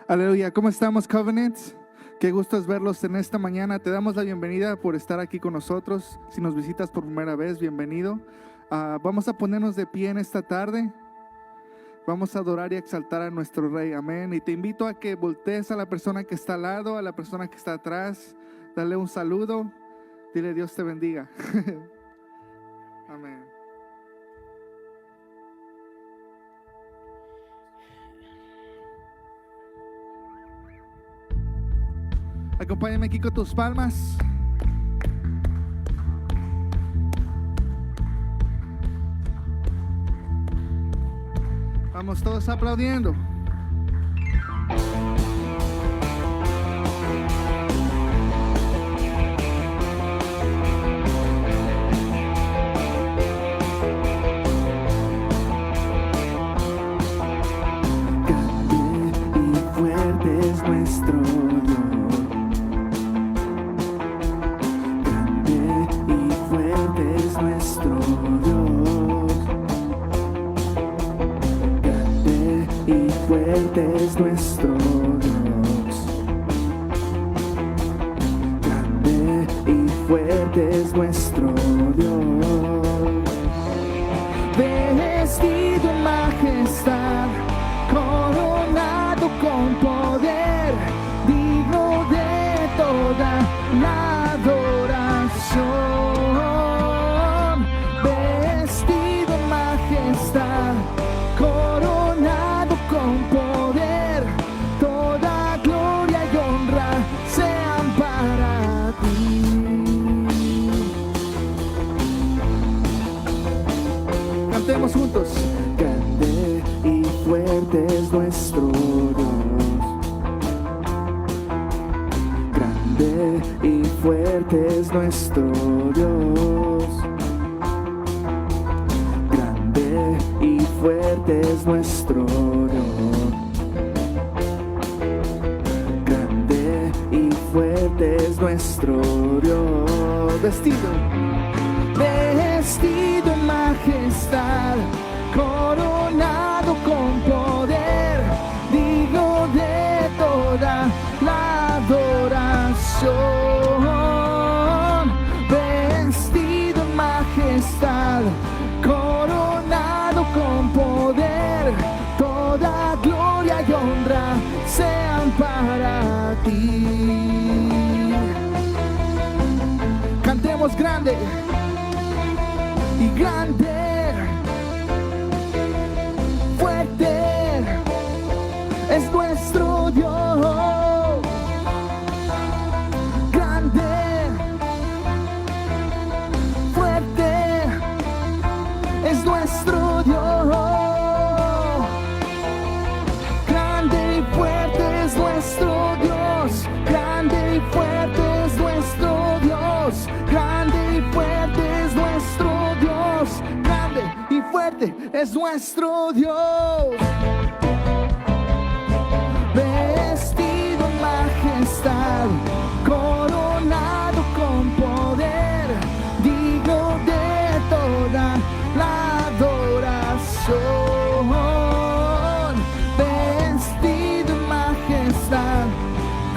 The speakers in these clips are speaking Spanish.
Aleluya, ¿cómo estamos, Covenant? Qué gusto es verlos en esta mañana. Te damos la bienvenida por estar aquí con nosotros. Si nos visitas por primera vez, bienvenido. Vamos a ponernos de pie en esta tarde. Vamos a adorar y exaltar a nuestro Rey, amén. Y te invito a que voltees a la persona que está al lado, a la persona que está atrás. Dale un saludo. Dile, Dios te bendiga. Amén. Acompáñame aquí con tus palmas. Vamos todos aplaudiendo. Es nuestro Dios, grande y fuerte es nuestro Dios, vestido en majestad, coronado con poder, digno de toda la adoración, vestido en majestad, coronado con poder, toda gloria y honra sean para ti. Cantemos juntos. Grande y fuerte es nuestro Dios, grande y fuerte es nuestro Dios, grande y fuerte es nuestro Dios, grande y fuerte es nuestro Dios, vestido en majestad, coronado con poder, digno de toda la adoración, vestido en majestad, coronado con poder, toda gloria y honra sean para ti. Cantemos grande y grande, fuerte es nuestro Dios, grande, fuerte es nuestro Dios, grande y fuerte es nuestro Dios, grande y fuerte es nuestro Dios, grande y fuerte es nuestro Dios, grande y fuerte es nuestro Dios, vestido en majestad, coronado con poder, digno de toda la adoración, vestido en majestad,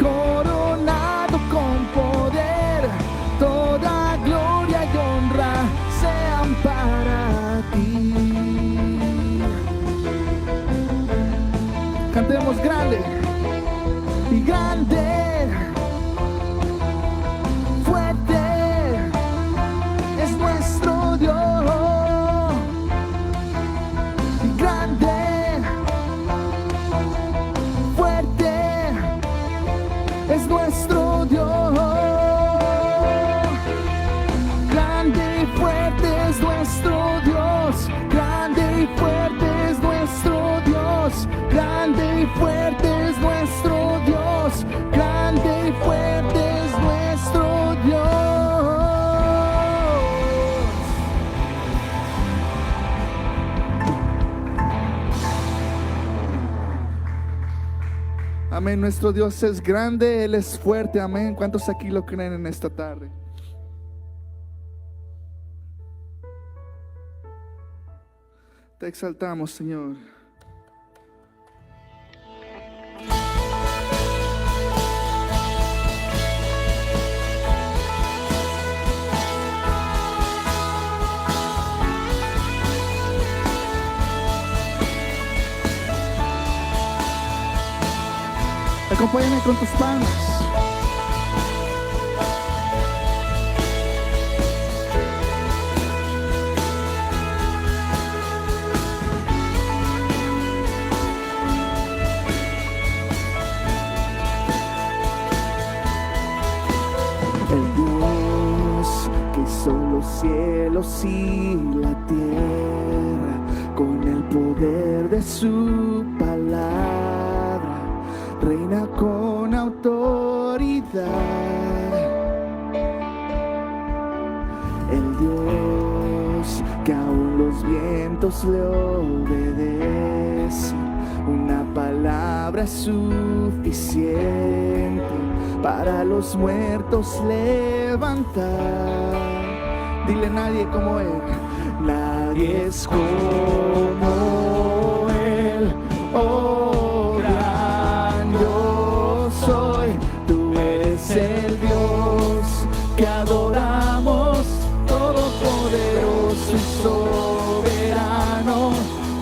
coronado con poder, toda gloria y honra sean para ti. Cantemos grande Y grande, fuerte es nuestro Dios, y grande, fuerte es nuestro Dios, grande y fuerte es nuestro Dios, grande y fuerte es nuestro Dios, grande y fuerte es nuestro Dios, grande y fuerte es nuestro Dios. Amén, nuestro Dios es grande, Él es fuerte, amén. ¿Cuántos aquí lo creen en esta tarde? Te exaltamos, Señor. Acompáñame con tus palmas. El Dios que hizo los cielos y la tierra con el poder de su palabra, reina con autoridad. El Dios que aún los vientos le obedecen, una palabra es suficiente para los muertos levantar. Dile: nadie como Él, nadie es como Él. Oh, gran yo soy, tú eres el Dios que adoramos, todopoderoso y soberano,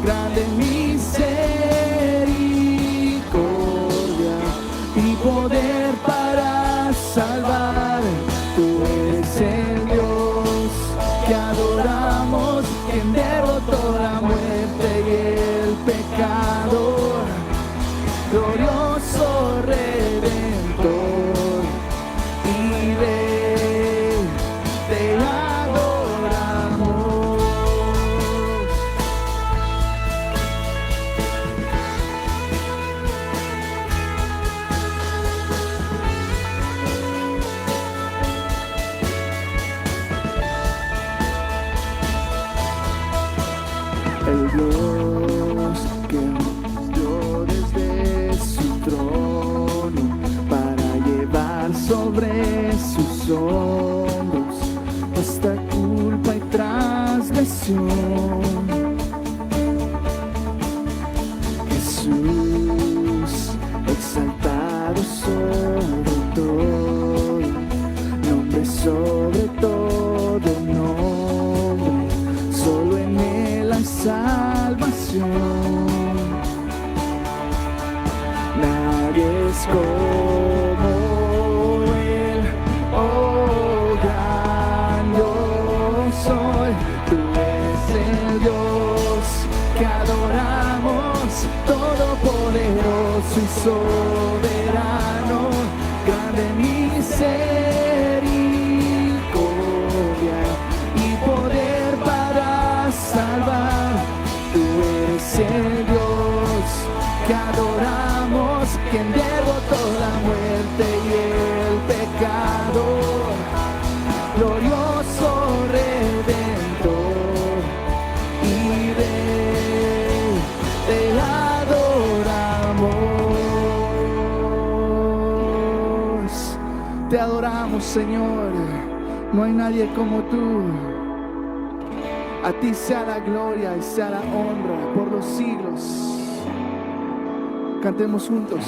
grande misericordia y poder para salvar. Tú eres el Dios que adoramos, quien derrotó la muerte y el pecado, glorioso Redentor y Rey, te adoramos. El Dios que nos dio desde su trono para llevar sobre sus hombros nuestra culpa y transgresión. Jesús, exaltado sobre todo, nombre sobre todo nombre, solo en Él hay salvación. Nadie es como Él. Oh, gran yo soy, tú eres el Dios que adoramos, todopoderoso y soberano, grande misericordia y poder para salvar. Tú eres el Dios que adoramos, quien derrotó la muerte y el pecado, glorioso Redentor y Rey, te adoramos. Te adoramos, Señor, no hay nadie como tú. A ti sea la gloria y sea la honra por los siglos. Cantemos juntos.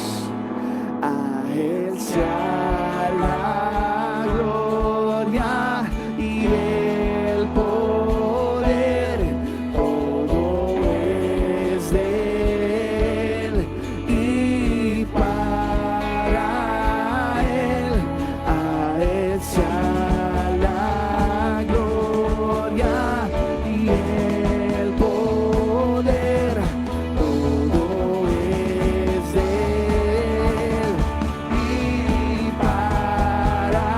A Él sea la gloria y el poder, todo es de Él y para Él. A Él sea la gloria y el poder, todo es de Él y para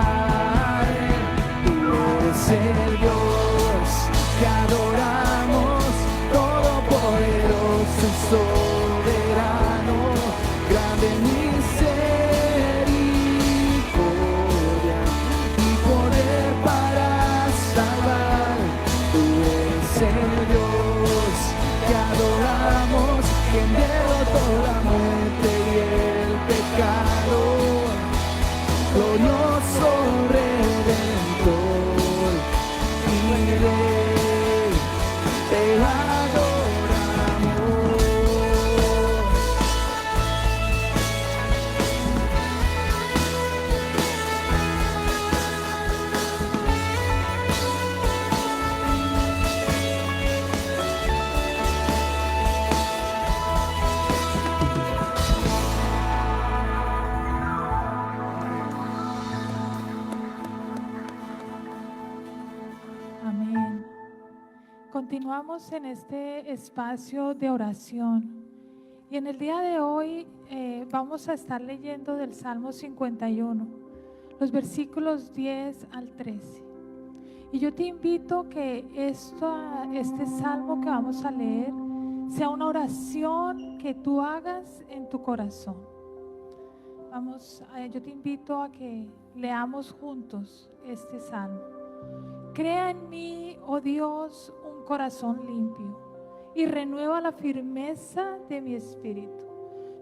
Continuamos en este espacio de oración y en el día de hoy vamos a estar leyendo del Salmo 51, los versículos 10 al 13. Y yo te invito que este salmo que vamos a leer sea una oración que tú hagas en tu corazón. Yo te invito a que leamos juntos este salmo. Crea en mí, oh Dios, un corazón limpio y renueva la firmeza de mi espíritu.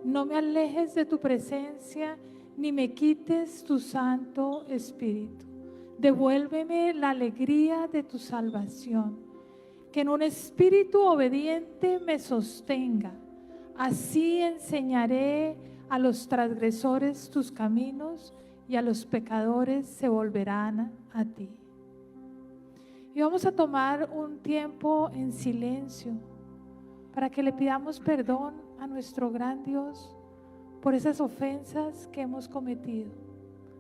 No me alejes de tu presencia, ni me quites tu Santo Espíritu. Devuélveme la alegría de tu salvación, que en un espíritu obediente me sostenga. Así enseñaré a los transgresores tus caminos y a los pecadores se volverán a ti. Y vamos a tomar un tiempo en silencio para que le pidamos perdón a nuestro gran Dios por esas ofensas que hemos cometido,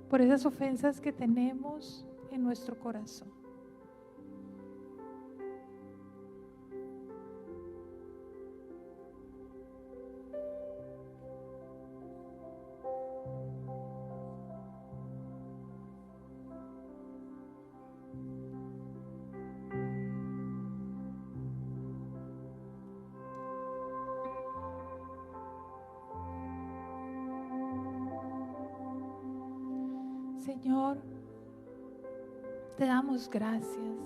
por esas ofensas que tenemos en nuestro corazón. Señor, te damos gracias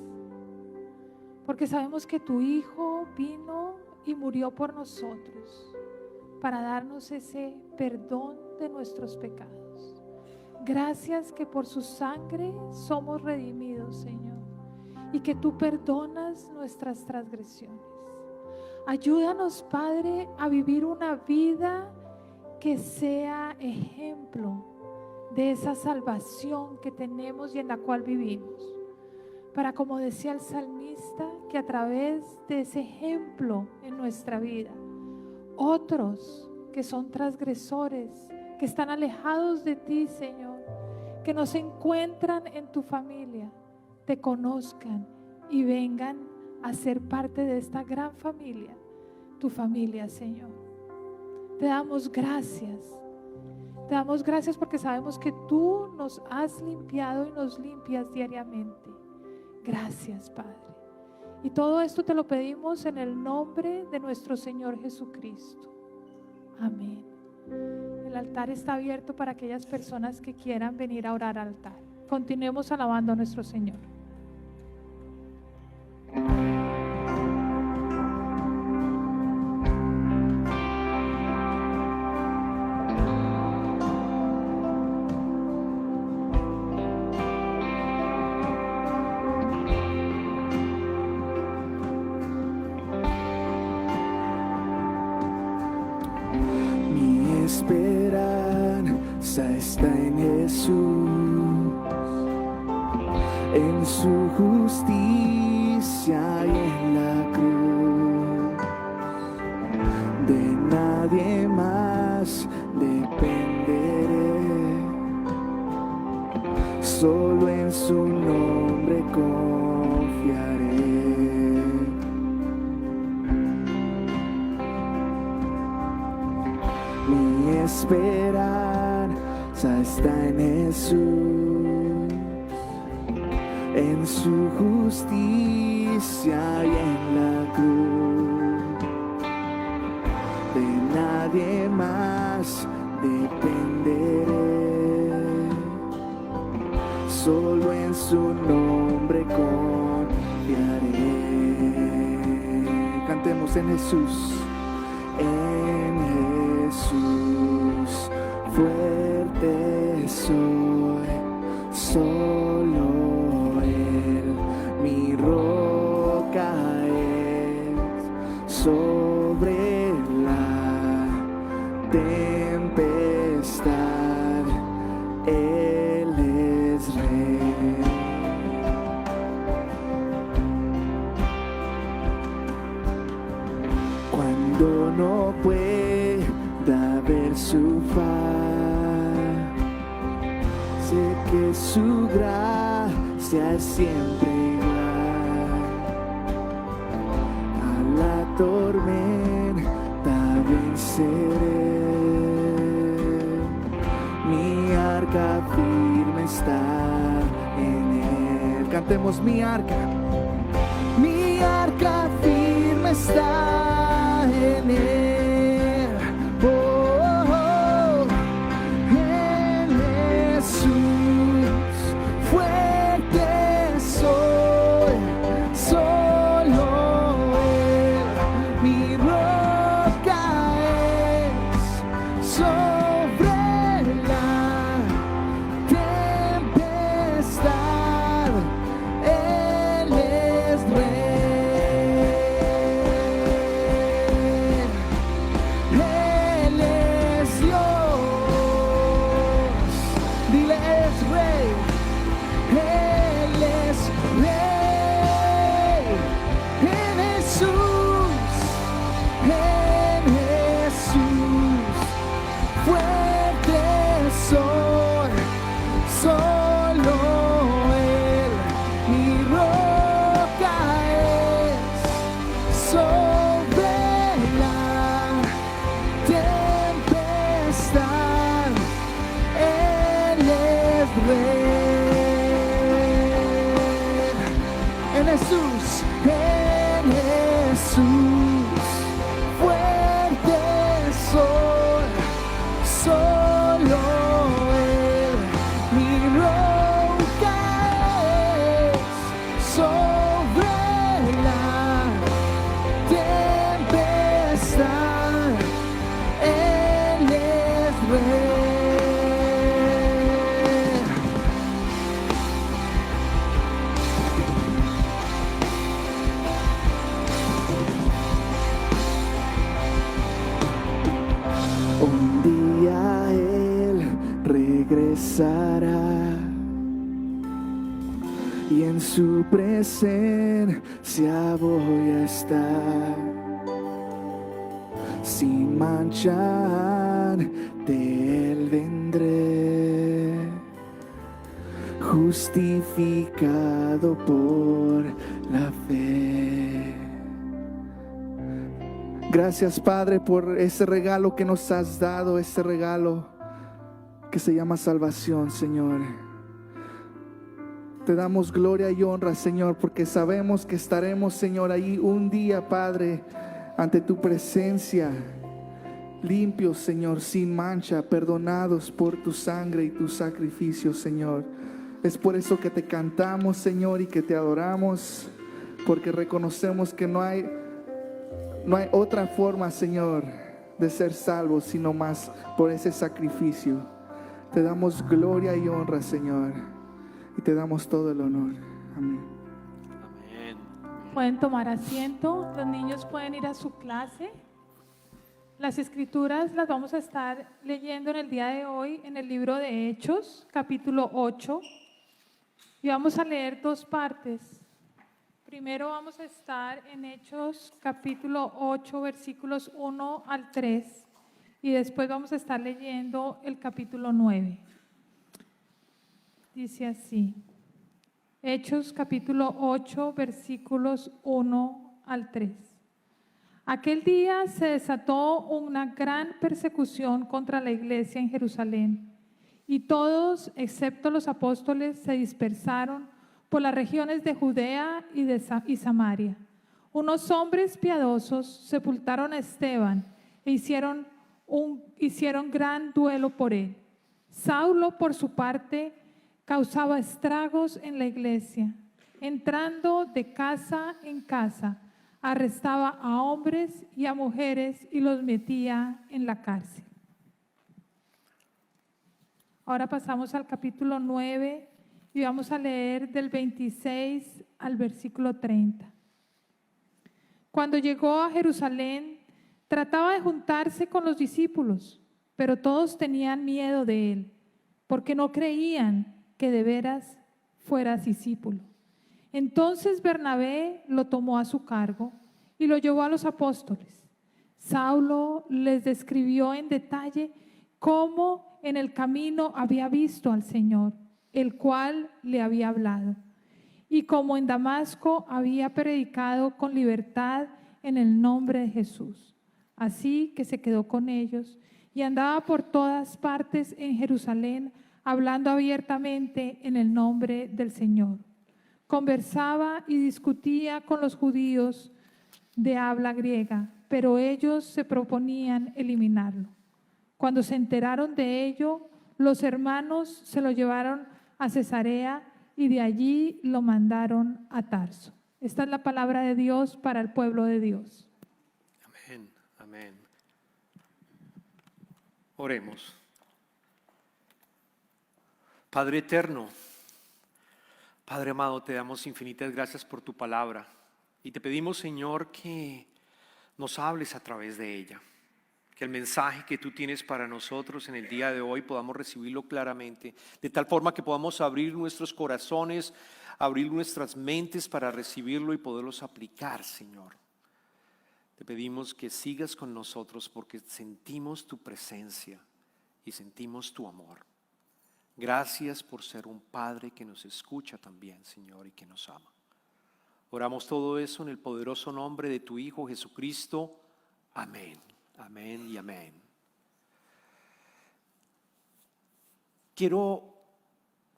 porque sabemos que tu Hijo vino y murió por nosotros para darnos ese perdón de nuestros pecados. Gracias que por su sangre somos redimidos, Señor, y que tú perdonas nuestras transgresiones. Ayúdanos, Padre, a vivir una vida que sea ejemplo de esa salvación que tenemos y en la cual vivimos, para, como decía el salmista, que a través de ese ejemplo en nuestra vida, otros que son transgresores, que están alejados de ti, Señor, que no se encuentran en tu familia, te conozcan y vengan a ser parte de esta gran familia, tu familia, Señor. Te damos gracias. Te damos gracias porque sabemos que tú nos has limpiado y nos limpias diariamente. Gracias, Padre. Y todo esto te lo pedimos en el nombre de nuestro Señor Jesucristo. Amén. El altar está abierto para aquellas personas que quieran venir a orar al altar. Continuemos alabando a nuestro Señor. Esperanza está en Jesús, en su justicia y en la cruz. De nadie más dependeré, solo en su nombre confiaré. Mi esperanza está en Jesús, en su justicia y en la cruz. De nadie más dependeré, solo en su nombre confiaré. Cantemos en Jesús. En Jesús, fuerte soy, solo Él, mi roca es, sobre la tempestad, Él es Rey. Cuando no pueda ver su faz, sé que su gracia es siempre igual. cantemos mi arca firme está en él. En Jesús fuerte soy, solo él mi roca es. Sobre la tempestad él es rey. Él es Dios. Dile, es rey. Él es rey. En Jesús, fuerte soy, solo él mi roca es. Sobre la tempestad él es rey. En Jesús, fuerte soy, solo él mi roca es. Sobre la tempestad él es rey. Un día él regresará y en su presencia voy a estar. Sin mancha ante él vendré, justificado por la fe. Gracias, Padre, por ese regalo que nos has dado, ese regalo que se llama salvación, Señor. Te damos gloria y honra, Señor, porque sabemos que estaremos, Señor, ahí un día, Padre, ante tu presencia, limpios, Señor, sin mancha, perdonados por tu sangre y tu sacrificio, Señor. Es por eso que te cantamos, Señor, y que te adoramos, porque reconocemos que no hay otra forma, Señor, de ser salvos, sino más por ese sacrificio. Te damos gloria y honra, Señor, y te damos todo el honor. Amén. Amén. Pueden tomar asiento, los niños pueden ir a su clase. Las escrituras las vamos a estar leyendo en el día de hoy en el libro de Hechos, capítulo 8, y vamos a leer dos partes. Primero vamos a estar en Hechos capítulo 8, versículos 1 al 3, y después vamos a estar leyendo el capítulo 9. Dice así, Hechos capítulo 8, versículos 1 al 3. Aquel día se desató una gran persecución contra la iglesia en Jerusalén, y todos, excepto los apóstoles, se dispersaron por las regiones de Judea y Samaria. Unos hombres piadosos sepultaron a Esteban e hicieron gran duelo por él. Saulo, por su parte, causaba estragos en la iglesia. Entrando de casa en casa, arrestaba a hombres y a mujeres y los metía en la cárcel. Ahora pasamos al capítulo 9 y vamos a leer del 26 al versículo 30. Cuando llegó a Jerusalén, trataba de juntarse con los discípulos, pero todos tenían miedo de él, porque no creían que de veras fuera discípulo. Entonces Bernabé lo tomó a su cargo y lo llevó a los apóstoles. Saulo les describió en detalle cómo en el camino había visto al Señor, el cual le había hablado, y como en Damasco había predicado con libertad en el nombre de Jesús. Así que se quedó con ellos y andaba por todas partes en Jerusalén, hablando abiertamente en el nombre del Señor. Conversaba y discutía con los judíos de habla griega, pero ellos se proponían eliminarlo. Cuando se enteraron de ello, los hermanos se lo llevaron a Cesarea y de allí lo mandaron a Tarso. Esta es la palabra de Dios para el pueblo de Dios. Amén, amén. Oremos. Padre eterno, Padre amado, te damos infinitas gracias por tu palabra y te pedimos, Señor, que nos hables a través de ella, que el mensaje que tú tienes para nosotros en el día de hoy podamos recibirlo claramente, de tal forma que podamos abrir nuestros corazones, abrir nuestras mentes para recibirlo y poderlos aplicar, Señor. Te pedimos que sigas con nosotros porque sentimos tu presencia y sentimos tu amor. Gracias por ser un Padre que nos escucha también, Señor, y que nos ama. Oramos todo eso en el poderoso nombre de tu Hijo Jesucristo. Amén, amén y amén. Quiero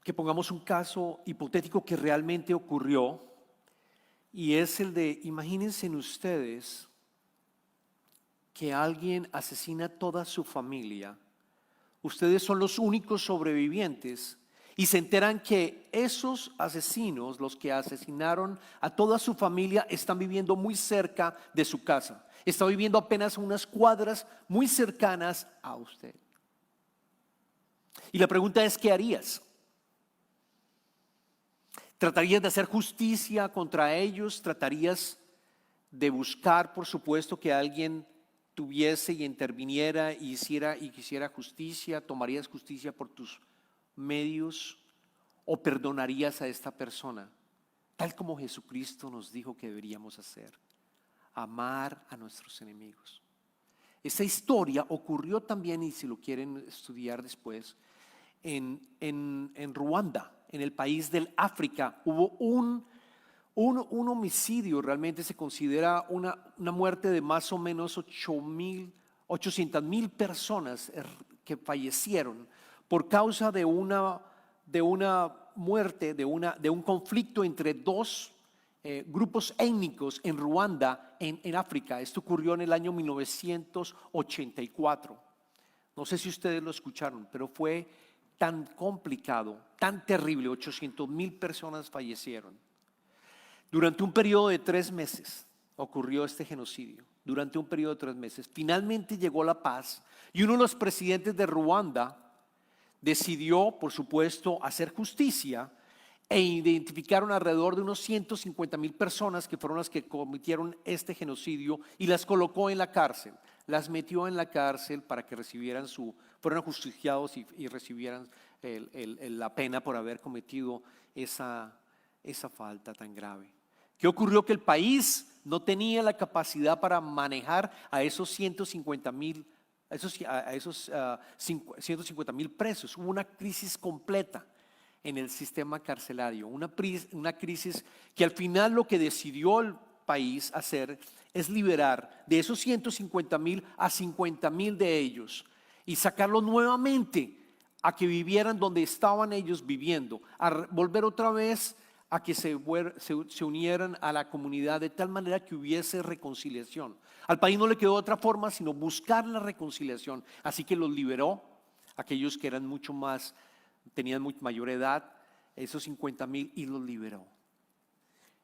que pongamos un caso hipotético que realmente ocurrió y es el de, imagínense ustedes que alguien asesina a toda su familia. Ustedes son los únicos sobrevivientes y se enteran que esos asesinos, los que asesinaron a toda su familia, están viviendo muy cerca de su casa. Están viviendo apenas unas cuadras muy cercanas a usted. Y la pregunta es, ¿qué harías? ¿Tratarías de hacer justicia contra ellos? ¿Tratarías de buscar, por supuesto, que alguien tuviese y interviniera y quisiera justicia? ¿Tomarías justicia por tus medios o perdonarías a esta persona? Tal como Jesucristo nos dijo que deberíamos hacer, amar a nuestros enemigos. Esta historia ocurrió también, y si lo quieren estudiar después, en Ruanda, en el país del África. Hubo un homicidio, realmente se considera una muerte de más o menos 800,000 personas que fallecieron por causa de una muerte, de un conflicto entre dos grupos étnicos en Ruanda, en África. Esto ocurrió en el año 1984. No sé si ustedes lo escucharon, pero fue tan complicado, tan terrible. 800,000 personas fallecieron. Durante un periodo de 3 meses ocurrió este genocidio. Durante un periodo de 3 meses. Finalmente llegó la paz y uno de los presidentes de Ruanda decidió, por supuesto, hacer justicia e identificaron alrededor de unos 150,000 personas que fueron las que cometieron este genocidio y las colocó en la cárcel. Las metió en la cárcel para que fueran ajusticiados y recibieran la pena por haber cometido esa falta tan grave. ¿Qué ocurrió? Que el país no tenía la capacidad para manejar a esos 150,000 presos. Hubo una crisis completa en el sistema carcelario, una crisis que al final lo que decidió el país hacer es liberar de esos 150,000 a 50,000 de ellos y sacarlos nuevamente a que vivieran donde estaban ellos viviendo, a volver otra vez a que se unieran a la comunidad de tal manera que hubiese reconciliación. Al país no le quedó otra forma sino buscar la reconciliación, así que los liberó, aquellos que eran tenían mucho mayor edad, esos 50,000, y los liberó.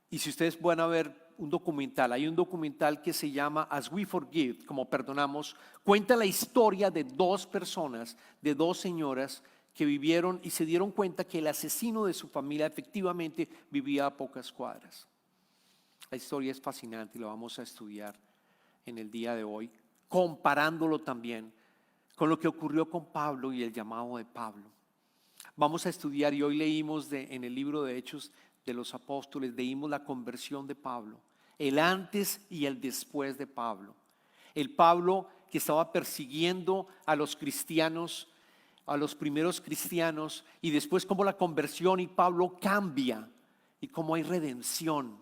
Y si ustedes van a ver hay un documental que se llama As We Forgive, como perdonamos, cuenta la historia de 2 personas, de 2 señoras que vivieron y se dieron cuenta que el asesino de su familia efectivamente vivía a pocas cuadras. La historia es fascinante y la vamos a estudiar en el día de hoy, comparándolo también con lo que ocurrió con Pablo y el llamado de Pablo. Vamos a estudiar, y hoy leímos en el libro de Hechos de los Apóstoles, leímos la conversión de Pablo, el antes y el después de Pablo. El Pablo que estaba persiguiendo a los cristianos, a los primeros cristianos, y después cómo la conversión y Pablo cambia, y cómo hay redención,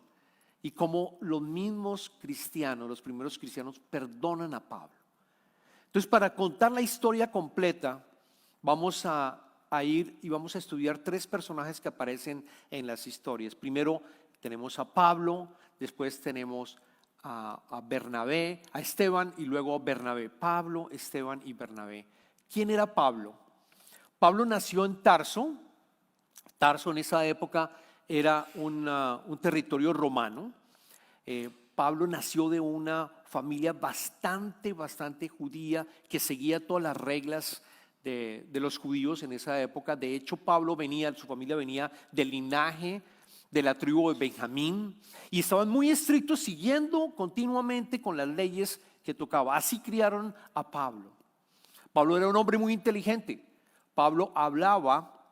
y cómo los mismos cristianos, los primeros cristianos, perdonan a Pablo. Entonces, para contar la historia completa, vamos a a ir y vamos a estudiar 3 personajes que aparecen en las historias. Primero tenemos a Pablo, después tenemos a Bernabé, a Esteban y luego a Bernabé. Pablo, Esteban y Bernabé. ¿Quién era Pablo? Pablo nació en Tarso. Tarso en esa época era un territorio romano. Pablo nació de una familia bastante judía que seguía todas las reglas de los judíos en esa época. De hecho, su familia venía del linaje de la tribu de Benjamín y estaban muy estrictos siguiendo continuamente con las leyes que tocaba. Así criaron a Pablo. Pablo era un hombre muy inteligente. Pablo hablaba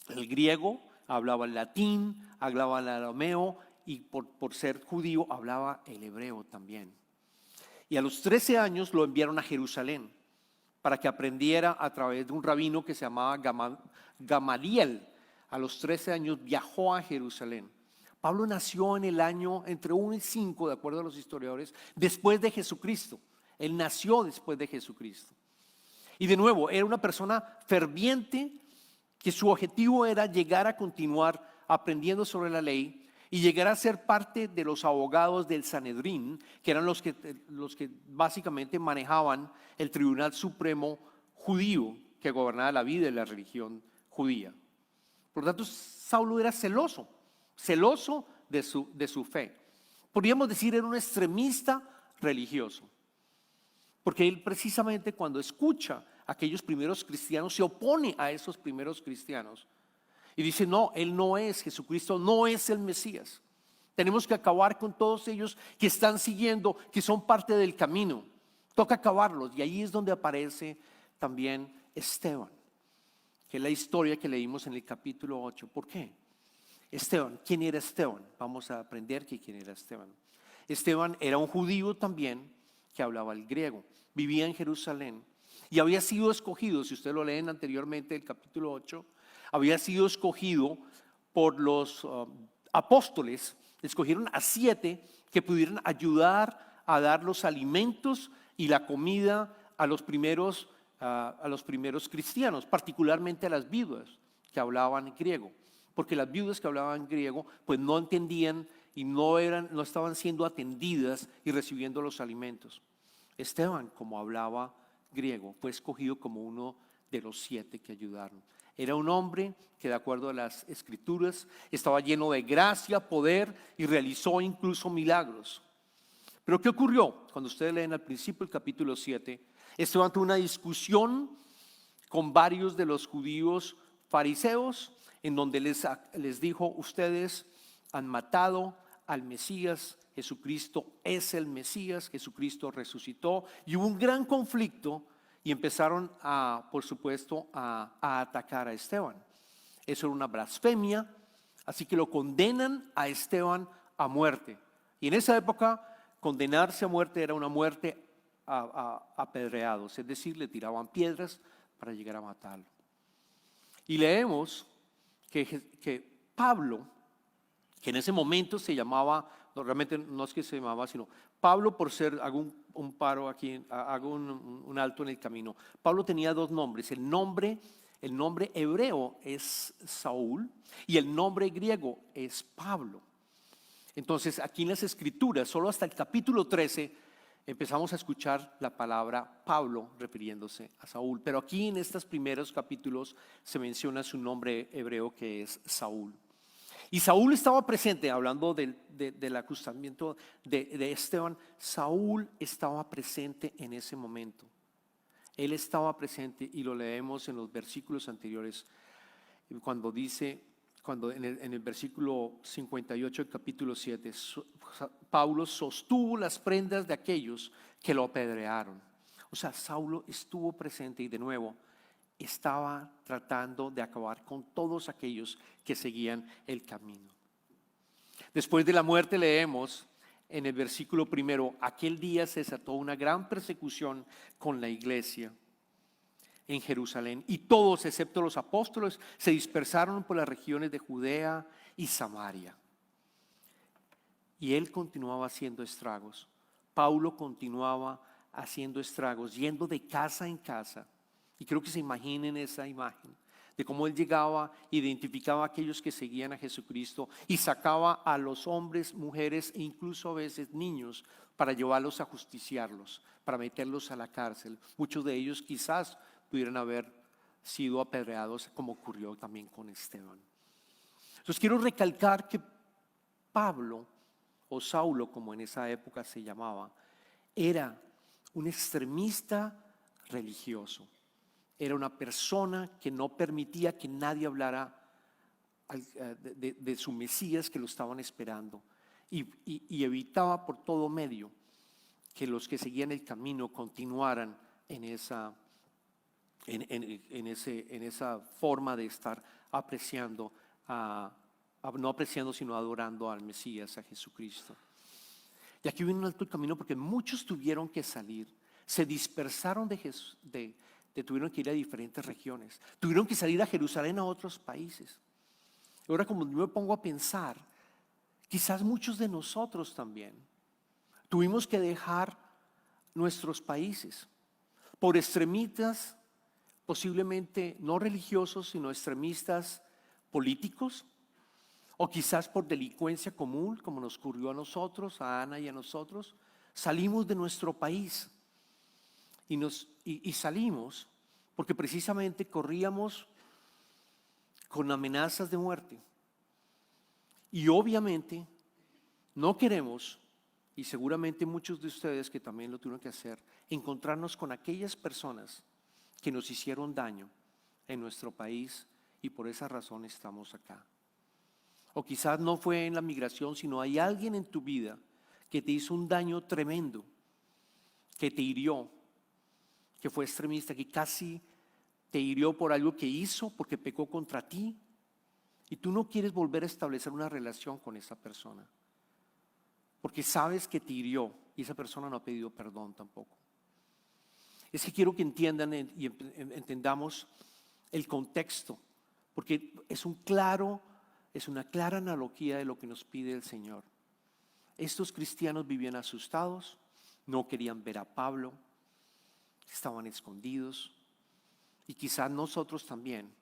el griego, hablaba el latín, hablaba el arameo y por ser judío hablaba el hebreo también. Y a los 13 años lo enviaron a Jerusalén para que aprendiera a través de un rabino que se llamaba Gamaliel. A los 13 años viajó a Jerusalén. Pablo nació en el año entre 1 y 5, de acuerdo a los historiadores, después de Jesucristo. Él nació después de Jesucristo. Y de nuevo, era una persona ferviente que su objetivo era llegar a continuar aprendiendo sobre la ley y llegar a ser parte de los abogados del Sanedrín, que eran los que básicamente manejaban el Tribunal Supremo judío que gobernaba la vida y la religión judía. Por lo tanto, Saulo era celoso de su fe. Podríamos decir, era un extremista religioso. Porque él precisamente cuando escucha a aquellos primeros cristianos, se opone a esos primeros cristianos. Y dice, no, él no es, Jesucristo no es el Mesías. Tenemos que acabar con todos ellos que están siguiendo, que son parte del camino. Toca acabarlos. Y ahí es donde aparece también Esteban, que es la historia que leímos en el capítulo 8. ¿Por qué? Esteban, ¿quién era Esteban? Vamos a aprender quién era Esteban. Esteban era un judío también que hablaba el griego, vivía en Jerusalén y había sido escogido, si ustedes lo leen anteriormente, el capítulo 8, había sido escogido por los apóstoles. Escogieron a 7 que pudieran ayudar a dar los alimentos y la comida a los primeros cristianos, particularmente a las viudas que hablaban griego, porque las viudas que hablaban griego pues no entendían y no estaban siendo atendidas y recibiendo los alimentos. Esteban, como hablaba griego, fue escogido como uno de los 7 que ayudaron. Era un hombre que, de acuerdo a las escrituras, estaba lleno de gracia, poder y realizó incluso milagros. Pero ¿qué ocurrió? Cuando ustedes leen al principio el capítulo 7, Esteban tuvo una discusión con varios de los judíos fariseos, en donde les dijo, ustedes han matado al Mesías, Jesucristo es el Mesías, Jesucristo resucitó, y hubo un gran conflicto y empezaron por supuesto, a atacar a Esteban. Eso era una blasfemia, así que lo condenan a Esteban a muerte. Y en esa época, condenarse a muerte era una muerte apedreados, es decir, le tiraban piedras para llegar a matarlo. Y leemos que Pablo, que en ese momento se llamaba, no, realmente no es que se llamaba, sino Pablo, por ser, hago un paro aquí, hago un alto en el camino. Pablo tenía 2 nombres. El nombre hebreo es Saúl y el nombre griego es Pablo. Entonces, aquí en las Escrituras, solo hasta el capítulo 13, empezamos a escuchar la palabra Pablo refiriéndose a Saúl. Pero aquí en estos primeros capítulos se menciona su nombre hebreo, que es Saúl. Y Saúl estaba presente, hablando del acusamiento de Esteban. Saúl estaba presente en ese momento. Él estaba presente y lo leemos en los versículos anteriores, cuando dice, en el versículo 58 del capítulo 7, Pablo sostuvo las prendas de aquellos que lo apedrearon. O sea, Saulo estuvo presente y de nuevo estaba tratando de acabar con todos aquellos que seguían el camino. Después de la muerte leemos en el versículo 1, aquel día se desató una gran persecución con la iglesia en Jerusalén, y todos excepto los apóstoles se dispersaron por las regiones de Judea y Samaria. Y él continuaba haciendo estragos. Pablo continuaba haciendo estragos, yendo de casa en casa. Y creo que se imaginen esa imagen de cómo él llegaba, identificaba a aquellos que seguían a Jesucristo y sacaba a los hombres, mujeres e incluso a veces niños para llevarlos a justiciarlos, para meterlos a la cárcel. Muchos de ellos quizás pudieran haber sido apedreados, como ocurrió también con Esteban. Entonces quiero recalcar que Pablo, o Saulo como en esa época se llamaba, era un extremista religioso. Era una persona que no permitía que nadie hablara de su Mesías, que lo estaban esperando, y evitaba por todo medio que los que seguían el camino continuaran en esa forma de estar apreciando, no apreciando sino adorando al Mesías, a Jesucristo. Y aquí viene un alto camino porque muchos tuvieron que salir, se dispersaron tuvieron que ir a diferentes regiones, tuvieron que salir a Jerusalén, a otros países. Ahora, como yo me pongo a pensar, quizás muchos de nosotros también tuvimos que dejar nuestros países por extremistas, posiblemente no religiosos, sino extremistas políticos, o quizás por delincuencia común, como nos ocurrió a nosotros, a Ana y a nosotros. Salimos de nuestro país y salimos porque precisamente corríamos con amenazas de muerte. Y obviamente no queremos, y seguramente muchos de ustedes que también lo tuvieron que hacer, encontrarnos con aquellas personas que nos hicieron daño en nuestro país, y por esa razón estamos acá. O quizás no fue en la migración, sino hay alguien en tu vida que te hizo un daño tremendo, que te hirió, que fue extremista, que casi te hirió por algo que hizo, porque pecó contra ti, y tú no quieres volver a establecer una relación con esa persona, porque sabes que te hirió y esa persona no ha pedido perdón tampoco. Es que quiero que entiendan y entendamos el contexto, porque es una clara analogía de lo que nos pide el Señor. Estos cristianos vivían asustados, no querían ver a Pablo, estaban escondidos, y quizás nosotros también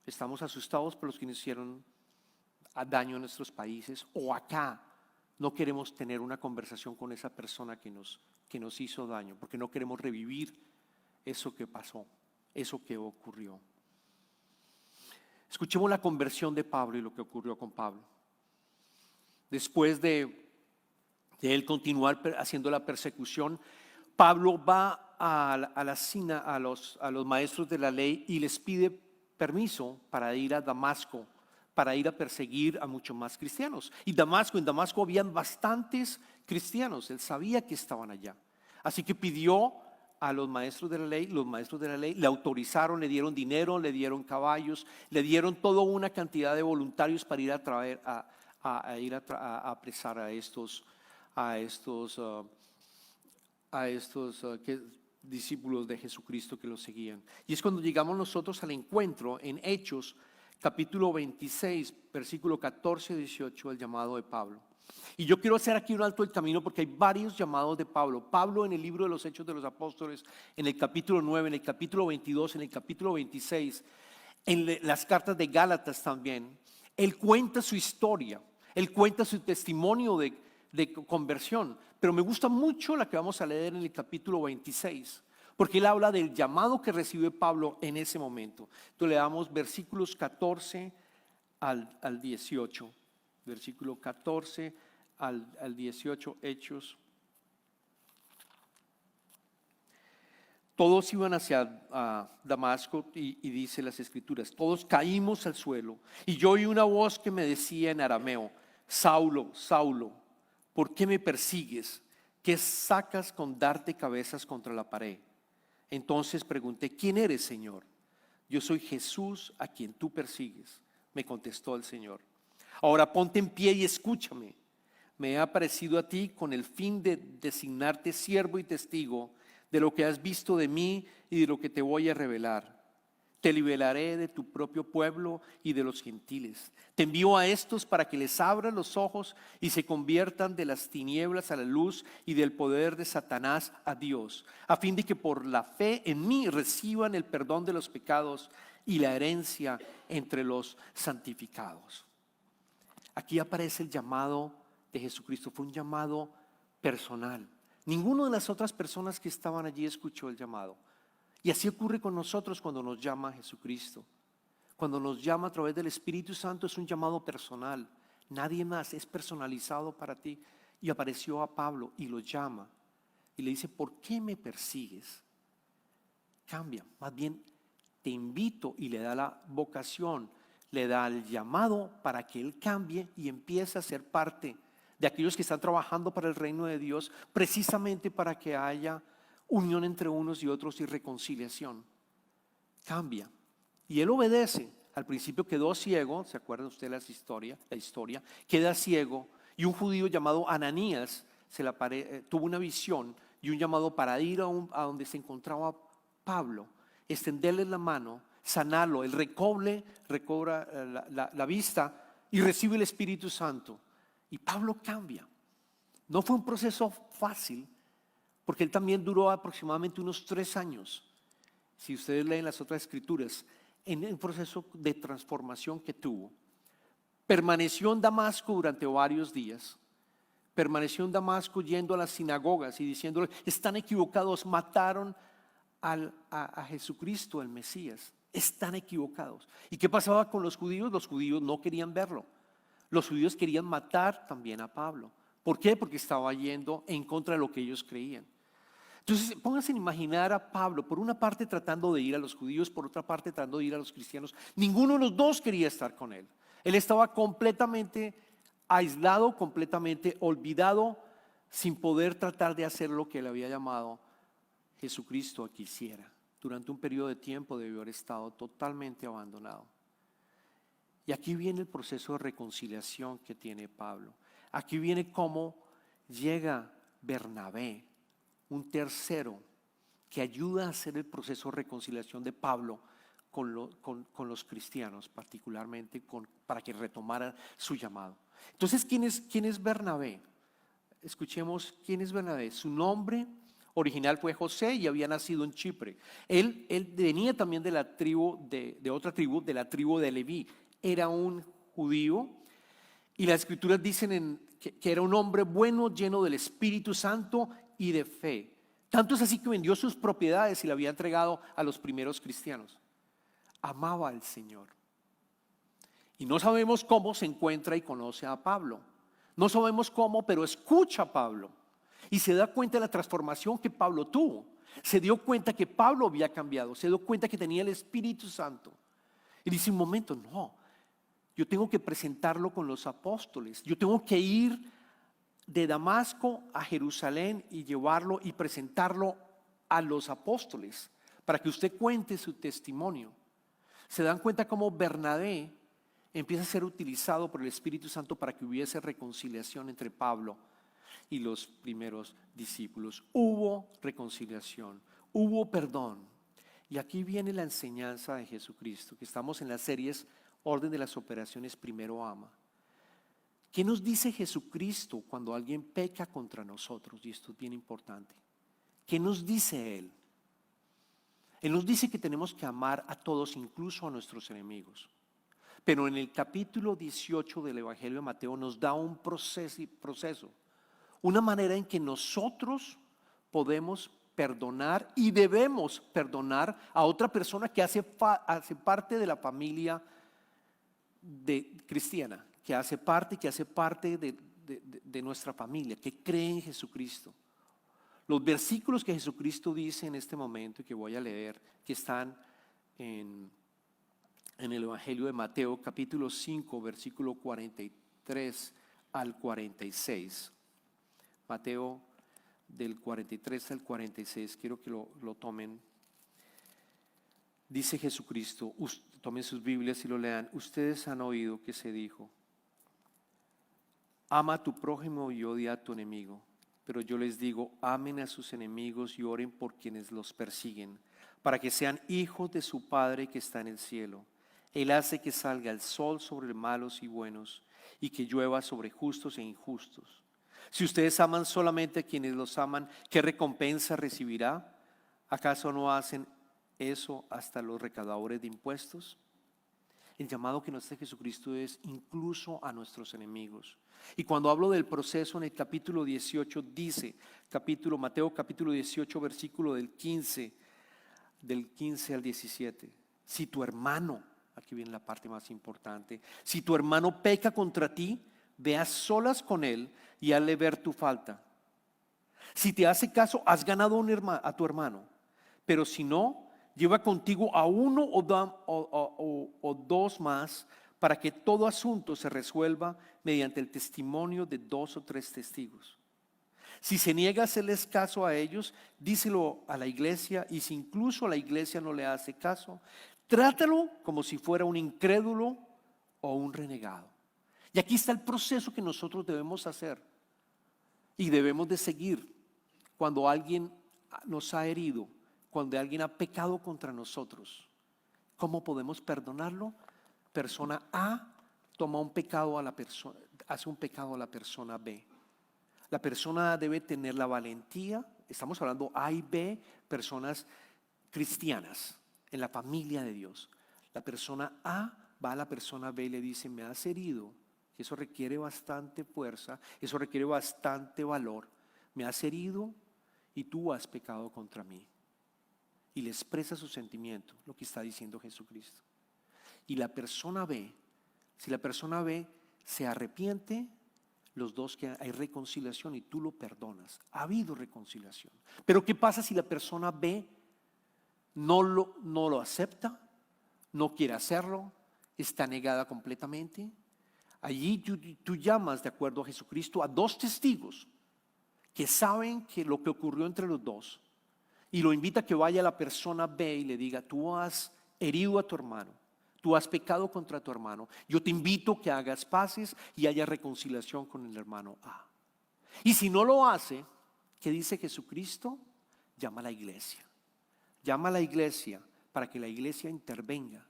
estamos asustados por los que nos hicieron daño en nuestros países, o acá no queremos tener una conversación con esa persona que nos hizo daño, porque no queremos revivir eso que pasó, eso que ocurrió. Escuchemos la conversión de Pablo y lo que ocurrió con Pablo. Después de él continuar haciendo la persecución, Pablo va a los maestros de la ley y les pide permiso para ir a Damasco, para ir a perseguir a muchos más cristianos. Y en Damasco habían bastantes cristianos, él sabía que estaban allá. Así que pidió a los maestros de la ley le autorizaron, le dieron dinero, le dieron caballos, le dieron toda una cantidad de voluntarios para ir a apresar a estos discípulos de Jesucristo que lo seguían. Y es cuando llegamos nosotros al encuentro en Hechos capítulo 26 versículo 14 y 18, el llamado de Pablo. Y yo quiero hacer aquí un alto del camino porque hay varios llamados de Pablo. Pablo en el libro de los Hechos de los Apóstoles, en el capítulo 9, en el capítulo 22, en el capítulo 26, en las cartas de Gálatas también, él cuenta su historia, él cuenta su testimonio de conversión. Pero me gusta mucho la que vamos a leer en el capítulo 26, porque él habla del llamado que recibe Pablo en ese momento. Entonces le damos versículos 14 al 18. Versículo 14 al 18, Hechos. Todos iban hacia Damasco y dice las escrituras, todos caímos al suelo y yo oí una voz que me decía en arameo, Saulo, Saulo, ¿por qué me persigues? ¿Qué sacas con darte cabezas contra la pared? Entonces pregunté, ¿quién eres, Señor? Yo soy Jesús a quien tú persigues, me contestó el Señor. Ahora ponte en pie y escúchame. Me he aparecido a ti con el fin de designarte siervo y testigo de lo que has visto de mí y de lo que te voy a revelar. Te liberaré de tu propio pueblo y de los gentiles. Te envío a estos para que les abras los ojos y se conviertan de las tinieblas a la luz y del poder de Satanás a Dios, a fin de que por la fe en mí reciban el perdón de los pecados y la herencia entre los santificados. Aquí aparece el llamado de Jesucristo. Fue un llamado personal. Ninguna de las otras personas que estaban allí escuchó el llamado. Y así ocurre con nosotros cuando nos llama Jesucristo. Cuando nos llama a través del Espíritu Santo es un llamado personal. Nadie más, es personalizado para ti. Y apareció a Pablo y lo llama. Y le dice, ¿por qué me persigues? Cambia, más bien te invito, y le da la vocación, le da el llamado para que él cambie y empiece a ser parte de aquellos que están trabajando para el reino de Dios, precisamente para que haya unión entre unos y otros y reconciliación. Cambia. Y él obedece. Al principio quedó ciego, ¿se acuerdan ustedes la historia? Queda ciego y un judío llamado Ananías tuvo una visión y un llamado para ir a donde se encontraba Pablo, extenderle la mano, sanarlo. Él recobra la vista y recibe el Espíritu Santo. Y Pablo cambia. No fue un proceso fácil, porque él también duró aproximadamente unos 3 años. Si ustedes leen las otras escrituras, en el proceso de transformación que tuvo. Permaneció en Damasco durante varios días. Permaneció en Damasco yendo a las sinagogas y diciéndole, están equivocados, mataron a Jesucristo, el Mesías. Están equivocados. ¿Y qué pasaba con los judíos? Los judíos no querían verlo. Los judíos querían matar también a Pablo. ¿Por qué? Porque estaba yendo en contra de lo que ellos creían. Entonces, pónganse a imaginar a Pablo, por una parte tratando de ir a los judíos, por otra parte tratando de ir a los cristianos. Ninguno de los dos quería estar con él. Él estaba completamente aislado, completamente olvidado, sin poder tratar de hacer lo que él había llamado Jesucristo a que hiciera. Durante un periodo de tiempo debió haber estado totalmente abandonado. Y aquí viene el proceso de reconciliación que tiene Pablo. Aquí viene cómo llega Bernabé, un tercero que ayuda a hacer el proceso de reconciliación de Pablo con los cristianos, particularmente para que retomara su llamado. Entonces, ¿quién es Bernabé? Escuchemos quién es Bernabé. Su nombre original fue José y había nacido en Chipre. Él venía también de la tribu, de otra tribu, de la tribu de Leví. Era un judío y las escrituras dicen que era un hombre bueno, lleno del Espíritu Santo y de fe. Tanto es así que vendió sus propiedades y la había entregado a los primeros cristianos. Amaba al Señor. Y no sabemos cómo se encuentra y conoce a Pablo. No sabemos cómo, pero escucha a Pablo. Y se da cuenta de la transformación que Pablo tuvo. Se dio cuenta que Pablo había cambiado. Se dio cuenta que tenía el Espíritu Santo. Y dice, un momento, no. Yo tengo que presentarlo con los apóstoles. Yo tengo que ir de Damasco a Jerusalén y llevarlo y presentarlo a los apóstoles para que usted cuente su testimonio. Se dan cuenta cómo Bernabé empieza a ser utilizado por el Espíritu Santo para que hubiese reconciliación entre Pablo y los primeros discípulos. Hubo reconciliación, hubo perdón. Y aquí viene la enseñanza de Jesucristo, que estamos en las series Orden de las Operaciones, Primero Ama. ¿Qué nos dice Jesucristo cuando alguien peca contra nosotros? Y esto es bien importante. ¿Qué nos dice Él? Él nos dice que tenemos que amar a todos, incluso a nuestros enemigos. Pero en el capítulo 18 del Evangelio de Mateo nos da un proceso, una manera en que nosotros podemos perdonar y debemos perdonar a otra persona que hace parte de la familia cristiana, que hace parte de nuestra familia, que cree en Jesucristo. Los versículos que Jesucristo dice en este momento y que voy a leer, que están en el Evangelio de Mateo, capítulo 5, versículo 43 al 46. Mateo del 43 al 46, quiero que lo tomen. Dice Jesucristo, tomen sus Biblias y lo lean. Ustedes han oído que se dijo, ama a tu prójimo y odia a tu enemigo. Pero yo les digo, amen a sus enemigos y oren por quienes los persiguen, para que sean hijos de su Padre que está en el cielo. Él hace que salga el sol sobre malos y buenos, y que llueva sobre justos e injustos. Si ustedes aman solamente a quienes los aman, ¿qué recompensa recibirá? ¿Acaso no hacen eso hasta los recaudadores de impuestos? El llamado que nos hace Jesucristo es incluso a nuestros enemigos. Y cuando hablo del proceso en el capítulo 18, dice, Mateo capítulo 18, versículo del 15 al 17. Si tu hermano, aquí viene la parte más importante, si tu hermano peca contra ti, ve a solas con él y hazle ver tu falta. Si te hace caso, has ganado a tu hermano. Pero si no, lleva contigo a uno o dos más, para que todo asunto se resuelva mediante el testimonio de 2 o 3 testigos. Si se niega a hacerles caso a ellos, díselo a la iglesia, y si incluso la iglesia no le hace caso, trátalo como si fuera un incrédulo o un renegado. Y aquí está el proceso que nosotros debemos hacer y debemos de seguir cuando alguien nos ha herido, cuando alguien ha pecado contra nosotros. ¿Cómo podemos perdonarlo? Persona A toma un pecado a la persona, hace un pecado a la persona B. La persona A debe tener la valentía, estamos hablando A y B, personas cristianas en la familia de Dios. La persona A va a la persona B y le dice: me has herido, que eso requiere bastante fuerza, eso requiere bastante valor. Me has herido y tú has pecado contra mí. Y le expresa su sentimiento, lo que está diciendo Jesucristo. Y la persona B, si la persona B se arrepiente, los dos, que hay reconciliación y tú lo perdonas. Ha habido reconciliación. Pero ¿qué pasa si la persona B no lo acepta, no quiere hacerlo, está negada completamente? Allí tú llamas, de acuerdo a Jesucristo, a 2 testigos que saben que lo que ocurrió entre los dos, y lo invita a que vaya a la persona B y le diga: tú has herido a tu hermano, tú has pecado contra tu hermano, yo te invito a que hagas paces y haya reconciliación con el hermano A. Y si no lo hace, ¿qué dice Jesucristo? Llama a la iglesia. Llama a la iglesia para que la iglesia intervenga,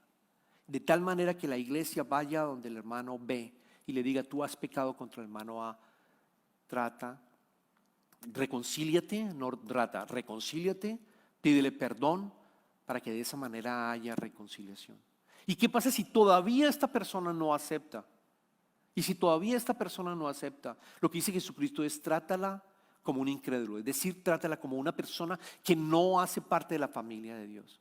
de tal manera que la iglesia vaya donde el hermano B y le diga: tú has pecado contra el hermano A, reconcíliate, pídele perdón, para que de esa manera haya reconciliación. ¿Y qué pasa si todavía esta persona no acepta? Y si todavía esta persona no acepta, lo que dice Jesucristo es: trátala como un incrédulo, es decir, trátala como una persona que no hace parte de la familia de Dios.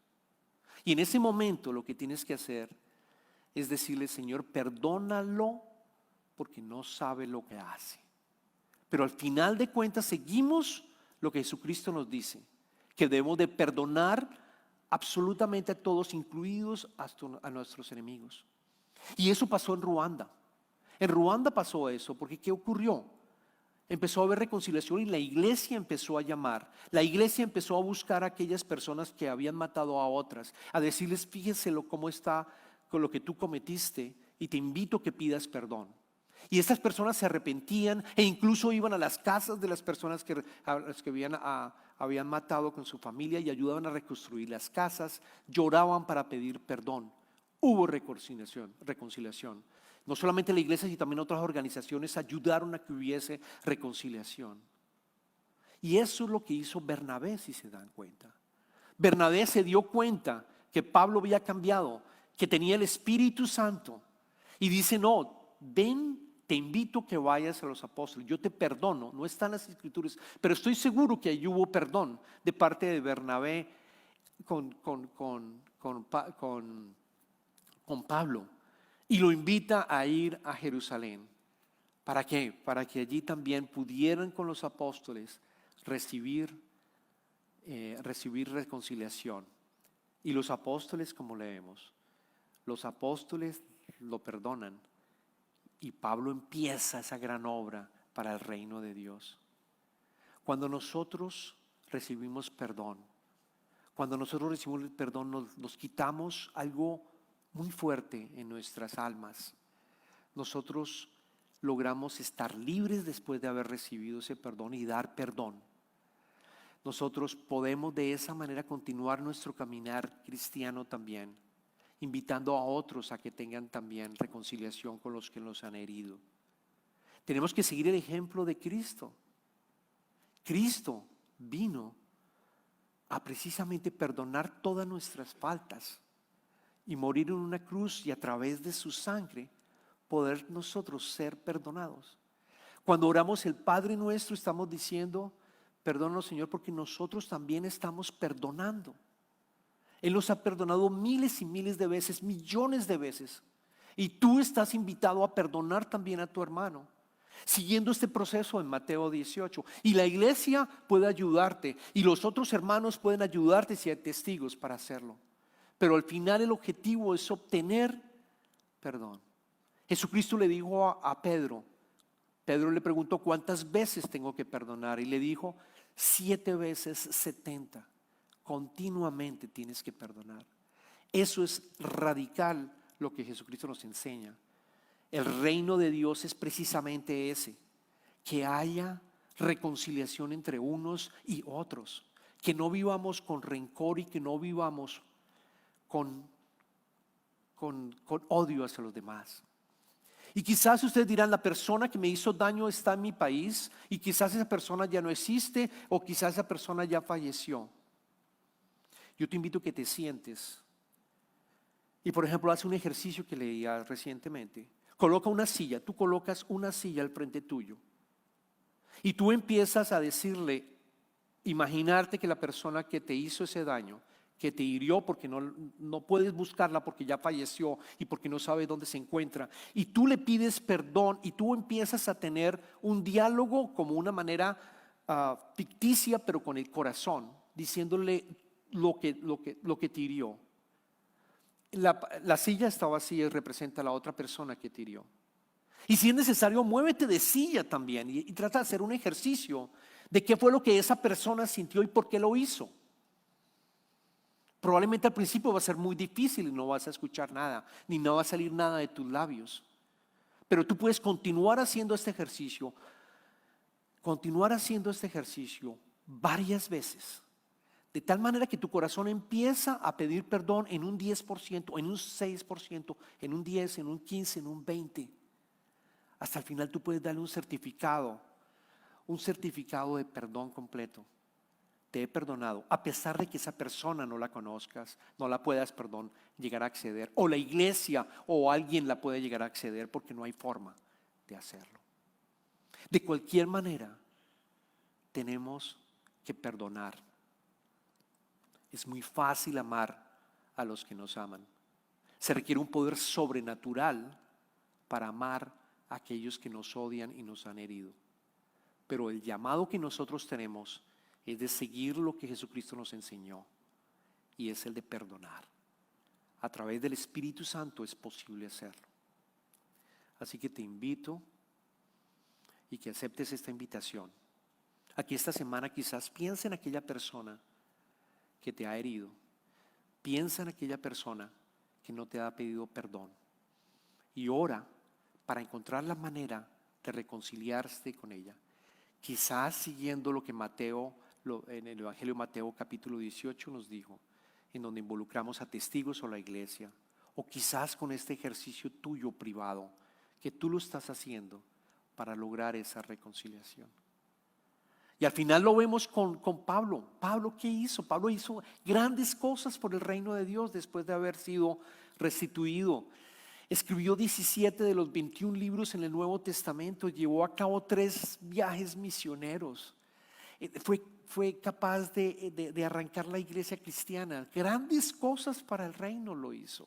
Y en ese momento lo que tienes que hacer es decirle: Señor, perdónalo porque no sabe lo que hace. Pero al final de cuentas seguimos lo que Jesucristo nos dice, que debemos de perdonar absolutamente a todos, incluidos hasta a nuestros enemigos. Y eso pasó en Ruanda. En Ruanda pasó eso, porque ¿qué ocurrió? Empezó a haber reconciliación y la iglesia empezó a llamar. La iglesia empezó a buscar a aquellas personas que habían matado a otras, a decirles: fíjese cómo está con lo que tú cometiste y te invito a que pidas perdón. Y estas personas se arrepentían e incluso iban a las casas de las personas a las que habían matado con su familia y ayudaban a reconstruir las casas, lloraban para pedir perdón. Hubo reconciliación. No solamente la iglesia, sino también otras organizaciones ayudaron a que hubiese reconciliación. Y eso es lo que hizo Bernabé, si se dan cuenta. Bernabé se dio cuenta que Pablo había cambiado, que tenía el Espíritu Santo, y dice: no, ven, te invito a que vayas a los apóstoles, yo te perdono. No están las escrituras, pero estoy seguro que allí hubo perdón de parte de Bernabé con Pablo, y lo invita a ir a Jerusalén. ¿Para qué? Para que allí también pudieran con los apóstoles recibir reconciliación. Y los apóstoles, como leemos, los apóstoles lo perdonan. Y Pablo empieza esa gran obra para el reino de Dios. Cuando nosotros recibimos perdón, nos quitamos algo muy fuerte en nuestras almas. Nosotros logramos estar libres después de haber recibido ese perdón y dar perdón. nosotros podemos de esa manera continuar nuestro caminar cristiano también, invitando a otros a que tengan también reconciliación con los que nos han herido. Tenemos que seguir el ejemplo de Cristo. Cristo vino a precisamente perdonar todas nuestras faltas y morir en una cruz, y a través de su sangre poder nosotros ser perdonados. Cuando oramos el Padre Nuestro, estamos diciendo: perdónanos, Señor, porque nosotros también estamos perdonando. Él nos ha perdonado miles y miles de veces, millones de veces, y tú estás invitado a perdonar también a tu hermano, siguiendo este proceso en Mateo 18. Y la iglesia puede ayudarte, y los otros hermanos pueden ayudarte si hay testigos para hacerlo. Pero al final el objetivo es obtener perdón. Jesucristo le dijo a Pedro, Pedro le preguntó: ¿cuántas veces tengo que perdonar? Y le dijo: 7 veces 70. Continuamente tienes que perdonar. Eso es radical lo que Jesucristo nos enseña. El reino de Dios es precisamente ese, que haya reconciliación entre unos y otros, que no vivamos con rencor y que no vivamos con odio hacia los demás. Y quizás ustedes dirán: la persona que me hizo daño está en mi país, y quizás esa persona ya no existe, o quizás esa persona ya falleció. Yo te invito a que te sientes y, por ejemplo, haz un ejercicio que leía recientemente. Coloca una silla, tú colocas una silla al frente tuyo y tú empiezas a decirle, imaginarte que la persona que te hizo ese daño, que te hirió porque no puedes buscarla porque ya falleció y porque no sabes dónde se encuentra, y tú le pides perdón y tú empiezas a tener un diálogo como una manera ficticia, pero con el corazón, diciéndole lo que te hirió. La silla está vacía y representa a la otra persona que te hirió. Y si es necesario, muévete de silla también y trata de hacer un ejercicio de qué fue lo que esa persona sintió y por qué lo hizo. Probablemente al principio va a ser muy difícil y no vas a escuchar nada, ni no va a salir nada de tus labios. Pero tú puedes continuar haciendo este ejercicio varias veces, de tal manera que tu corazón empieza a pedir perdón en un 10%, en un 6%, en un 10%, en un 15%, en un 20%. Hasta el final tú puedes darle un certificado de perdón completo. Te he perdonado, a pesar de que esa persona no la conozcas, no la puedas, llegar a acceder, o la iglesia o alguien la puede llegar a acceder, porque no hay forma de hacerlo. De cualquier manera, tenemos que perdonar. Es muy fácil amar a los que nos aman. Se requiere un poder sobrenatural para amar a aquellos que nos odian y nos han herido. Pero el llamado que nosotros tenemos es de seguir lo que Jesucristo nos enseñó, y es el de perdonar. A través del Espíritu Santo es posible hacerlo. Así que te invito y que aceptes esta invitación. Aquí esta semana quizás piensa en aquella persona que te ha herido. Piensa en aquella persona que no te ha pedido perdón. Y ora para encontrar la manera de reconciliarse con ella. Quizás siguiendo lo que en el Evangelio de Mateo capítulo 18 nos dijo, en donde involucramos a testigos o la iglesia. O quizás con este ejercicio tuyo privado, que tú lo estás haciendo para lograr esa reconciliación. Y al final lo vemos con Pablo. ¿Pablo qué hizo? Pablo hizo grandes cosas por el reino de Dios después de haber sido restituido. Escribió 17 de los 21 libros en el Nuevo Testamento. Llevó a cabo 3 viajes misioneros. Fue capaz de arrancar la iglesia cristiana. Grandes cosas para el reino lo hizo.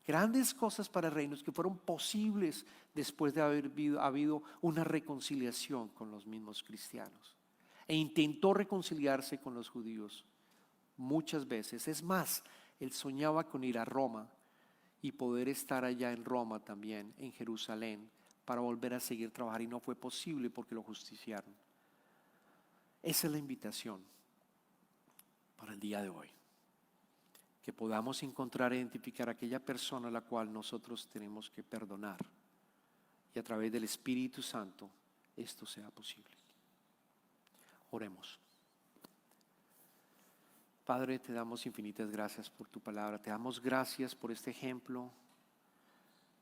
Grandes cosas para el reino que fueron posibles después de haber habido una reconciliación con los mismos cristianos. E intentó reconciliarse con los judíos muchas veces. Es más, él soñaba con ir a Roma y poder estar allá en Roma también, en Jerusalén, para volver a seguir trabajando, y no fue posible porque lo justiciaron. Esa es la invitación para el día de hoy. Que podamos encontrar e identificar a aquella persona a la cual nosotros tenemos que perdonar, y a través del Espíritu Santo esto sea posible. Oremos. Padre, te damos infinitas gracias por tu palabra. Te damos gracias por este ejemplo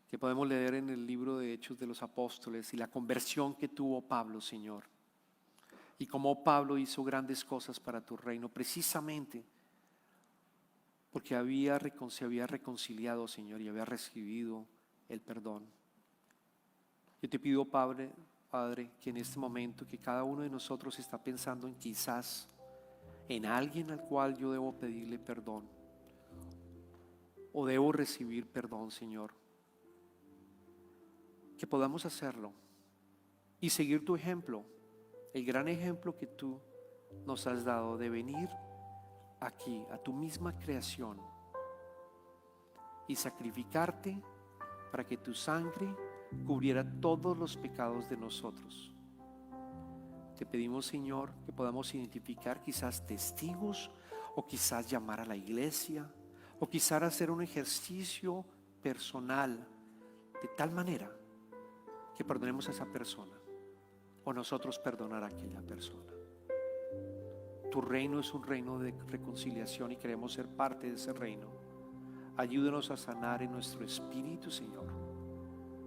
que podemos leer en el libro de Hechos de los Apóstoles y la conversión que tuvo Pablo, Señor. Y cómo Pablo hizo grandes cosas para tu reino, precisamente porque se había reconciliado, Señor, y había recibido el perdón. Yo te pido, Padre, que en este momento que cada uno de nosotros está pensando en quizás en alguien al cual yo debo pedirle perdón o debo recibir perdón, Señor, que podamos hacerlo y seguir tu ejemplo, el gran ejemplo que tú nos has dado de venir aquí a tu misma creación y sacrificarte para que tu sangre cubriera todos los pecados de nosotros. Te pedimos, Señor, que podamos identificar quizás testigos o quizás llamar a la iglesia o quizás hacer un ejercicio personal de tal manera que perdonemos a esa persona o nosotros perdonar a aquella persona. Tu reino es un reino de reconciliación y queremos ser parte de ese reino. Ayúdanos a sanar en nuestro espíritu, Señor,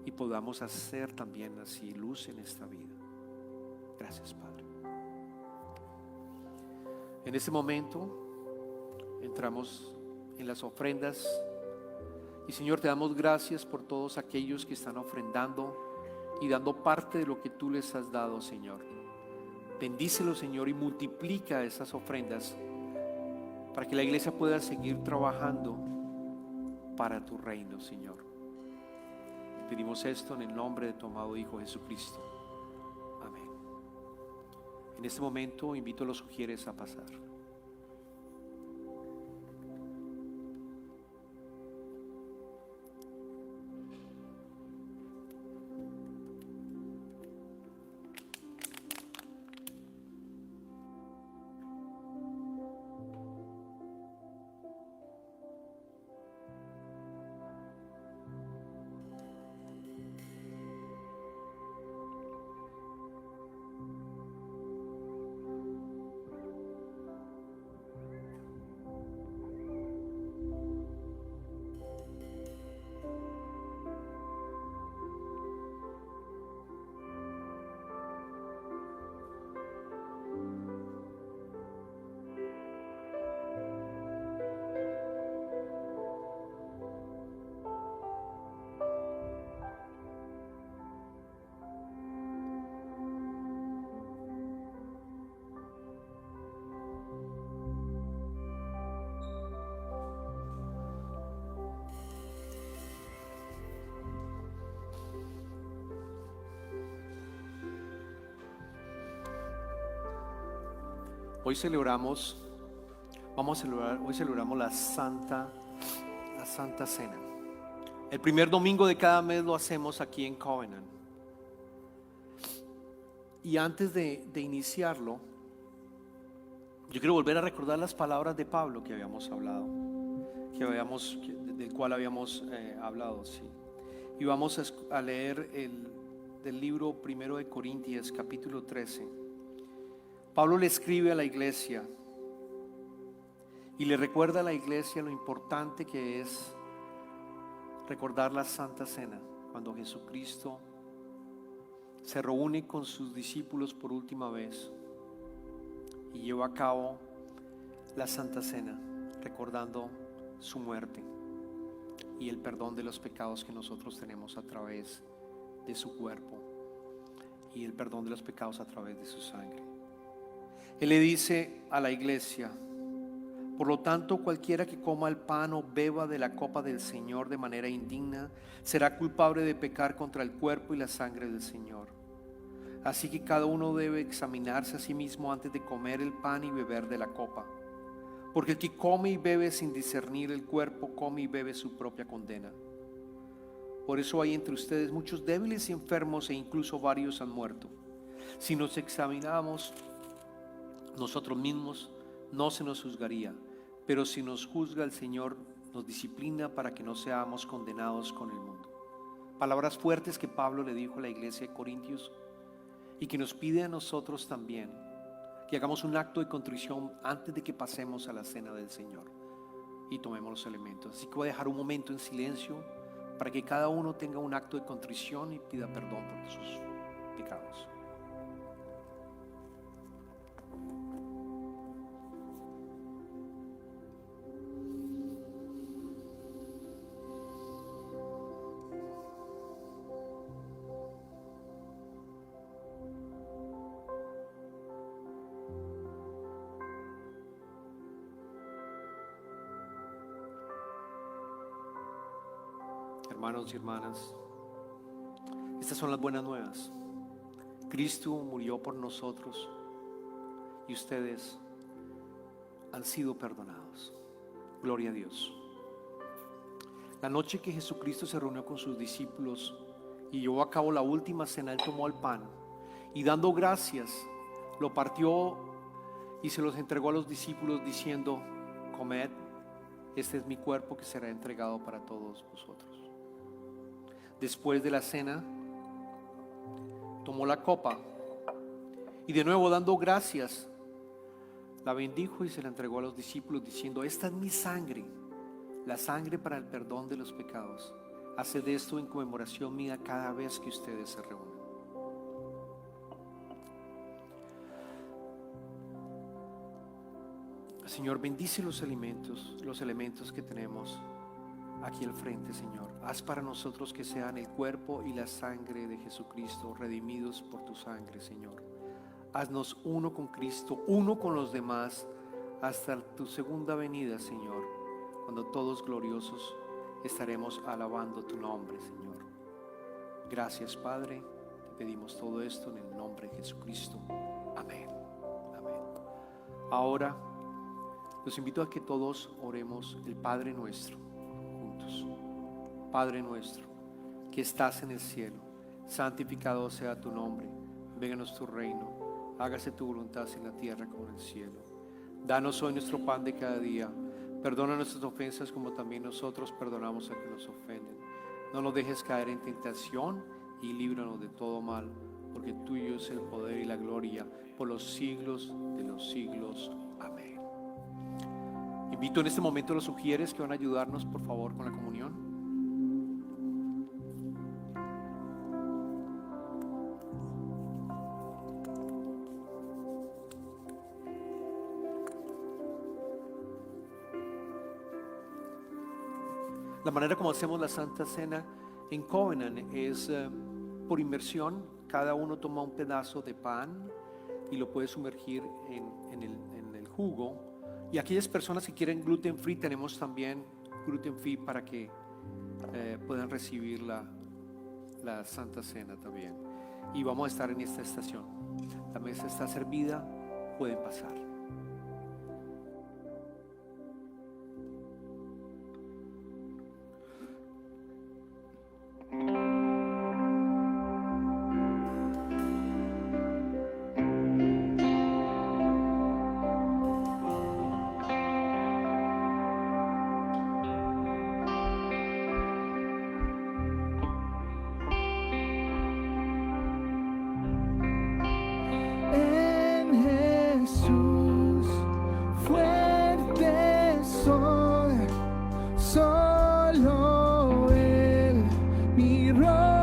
y podamos hacer también así luz en esta vida. Gracias, Padre. En este momento entramos en las ofrendas y, Señor, te damos gracias por todos aquellos que están ofrendando y dando parte de lo que tú les has dado, Señor. Bendícelo, Señor, y multiplica esas ofrendas para que la iglesia pueda seguir trabajando para tu reino, Señor. Pedimos esto en el nombre de tu amado Hijo Jesucristo. Amén. En este momento invito a los sugieres a pasar. Hoy celebramos la Santa Cena. El primer domingo de cada mes lo hacemos aquí en Covenant. Y antes de iniciarlo, yo quiero volver a recordar las palabras de Pablo que habíamos hablado, del cual habíamos hablado, sí. Y vamos a leer del libro 1 de Corintios, capítulo 13. Pablo le escribe a la iglesia y le recuerda a la iglesia lo importante que es recordar la Santa Cena, cuando Jesucristo se reúne con sus discípulos por última vez y lleva a cabo la Santa Cena, recordando su muerte y el perdón de los pecados que nosotros tenemos a través de su cuerpo y el perdón de los pecados a través de su sangre. Él le dice a la iglesia: por lo tanto, cualquiera que coma el pan o beba de la copa del Señor de manera indigna será culpable de pecar contra el cuerpo y la sangre del Señor. Así que cada uno debe examinarse a sí mismo antes de comer el pan y beber de la copa. Porque el que come y bebe sin discernir el cuerpo, come y bebe su propia condena. Por eso hay entre ustedes muchos débiles y enfermos, e incluso varios han muerto. Si nos examinamos nosotros mismos, no se nos juzgaría, pero si nos juzga el Señor, nos disciplina para que no seamos condenados con el mundo. Palabras fuertes que Pablo le dijo a la iglesia de Corintios y que nos pide a nosotros también, que hagamos un acto de contrición antes de que pasemos a la cena del Señor y tomemos los elementos. Así que voy a dejar un momento en silencio para que cada uno tenga un acto de contrición y pida perdón por sus pecados. Hermanos y hermanas, estas son las buenas nuevas. Cristo murió por nosotros y ustedes han sido perdonados. Gloria a Dios. La noche que Jesucristo se reunió con sus discípulos y llevó a cabo la última cena, Él tomó el pan y dando gracias, lo partió y se los entregó a los discípulos diciendo: comed, este es mi cuerpo que será entregado para todos vosotros. Después de la cena, tomó la copa y de nuevo dando gracias, la bendijo y se la entregó a los discípulos diciendo: esta es mi sangre, la sangre para el perdón de los pecados. Haced esto en conmemoración mía cada vez que ustedes se reúnan. Señor, bendice los elementos que tenemos aquí al frente, Señor. Haz para nosotros que sean el cuerpo y la sangre de Jesucristo, redimidos por tu sangre, Señor. Haznos uno con Cristo, uno con los demás, hasta tu segunda venida, Señor, cuando todos gloriosos estaremos alabando tu nombre, Señor. Gracias, Padre. Te pedimos todo esto en el nombre de Jesucristo. Amén. Amén. Ahora los invito a que todos oremos el Padre Nuestro juntos. Padre nuestro, que estás en el cielo, santificado sea tu nombre. Vénganos tu reino, hágase tu voluntad en la tierra como en el cielo. Danos hoy nuestro pan de cada día. Perdona nuestras ofensas como también nosotros perdonamos a que nos ofenden. No nos dejes caer en tentación y líbranos de todo mal, porque tuyo es el poder y la gloria por los siglos de los siglos. Amén. Invito en este momento a los sugieres que van a ayudarnos, por favor, con la comunión. La manera como hacemos la Santa Cena en Covenant es por inmersión. Cada uno toma un pedazo de pan y lo puede sumergir en el jugo. Y aquellas personas que quieren gluten free, tenemos también gluten free para que puedan recibir la Santa Cena también. Y vamos a estar en esta estación. La mesa está servida, pueden pasar. Solo Él, mi roca.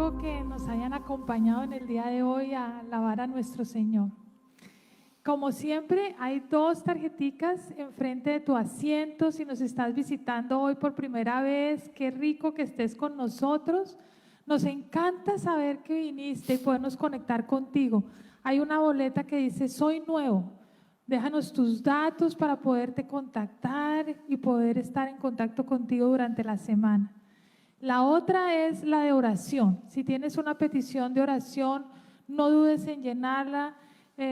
rico que nos hayan acompañado en el día de hoy a alabar a nuestro Señor. Como siempre, hay 2 tarjeticas enfrente de tu asiento. Si nos estás visitando hoy por primera vez, qué rico que estés con nosotros. Nos encanta saber que viniste y podernos conectar contigo. Hay una boleta que dice "Soy nuevo". Déjanos tus datos para poderte contactar y poder estar en contacto contigo durante la semana. La otra es la de oración. Si tienes una petición de oración, no dudes en llenarla.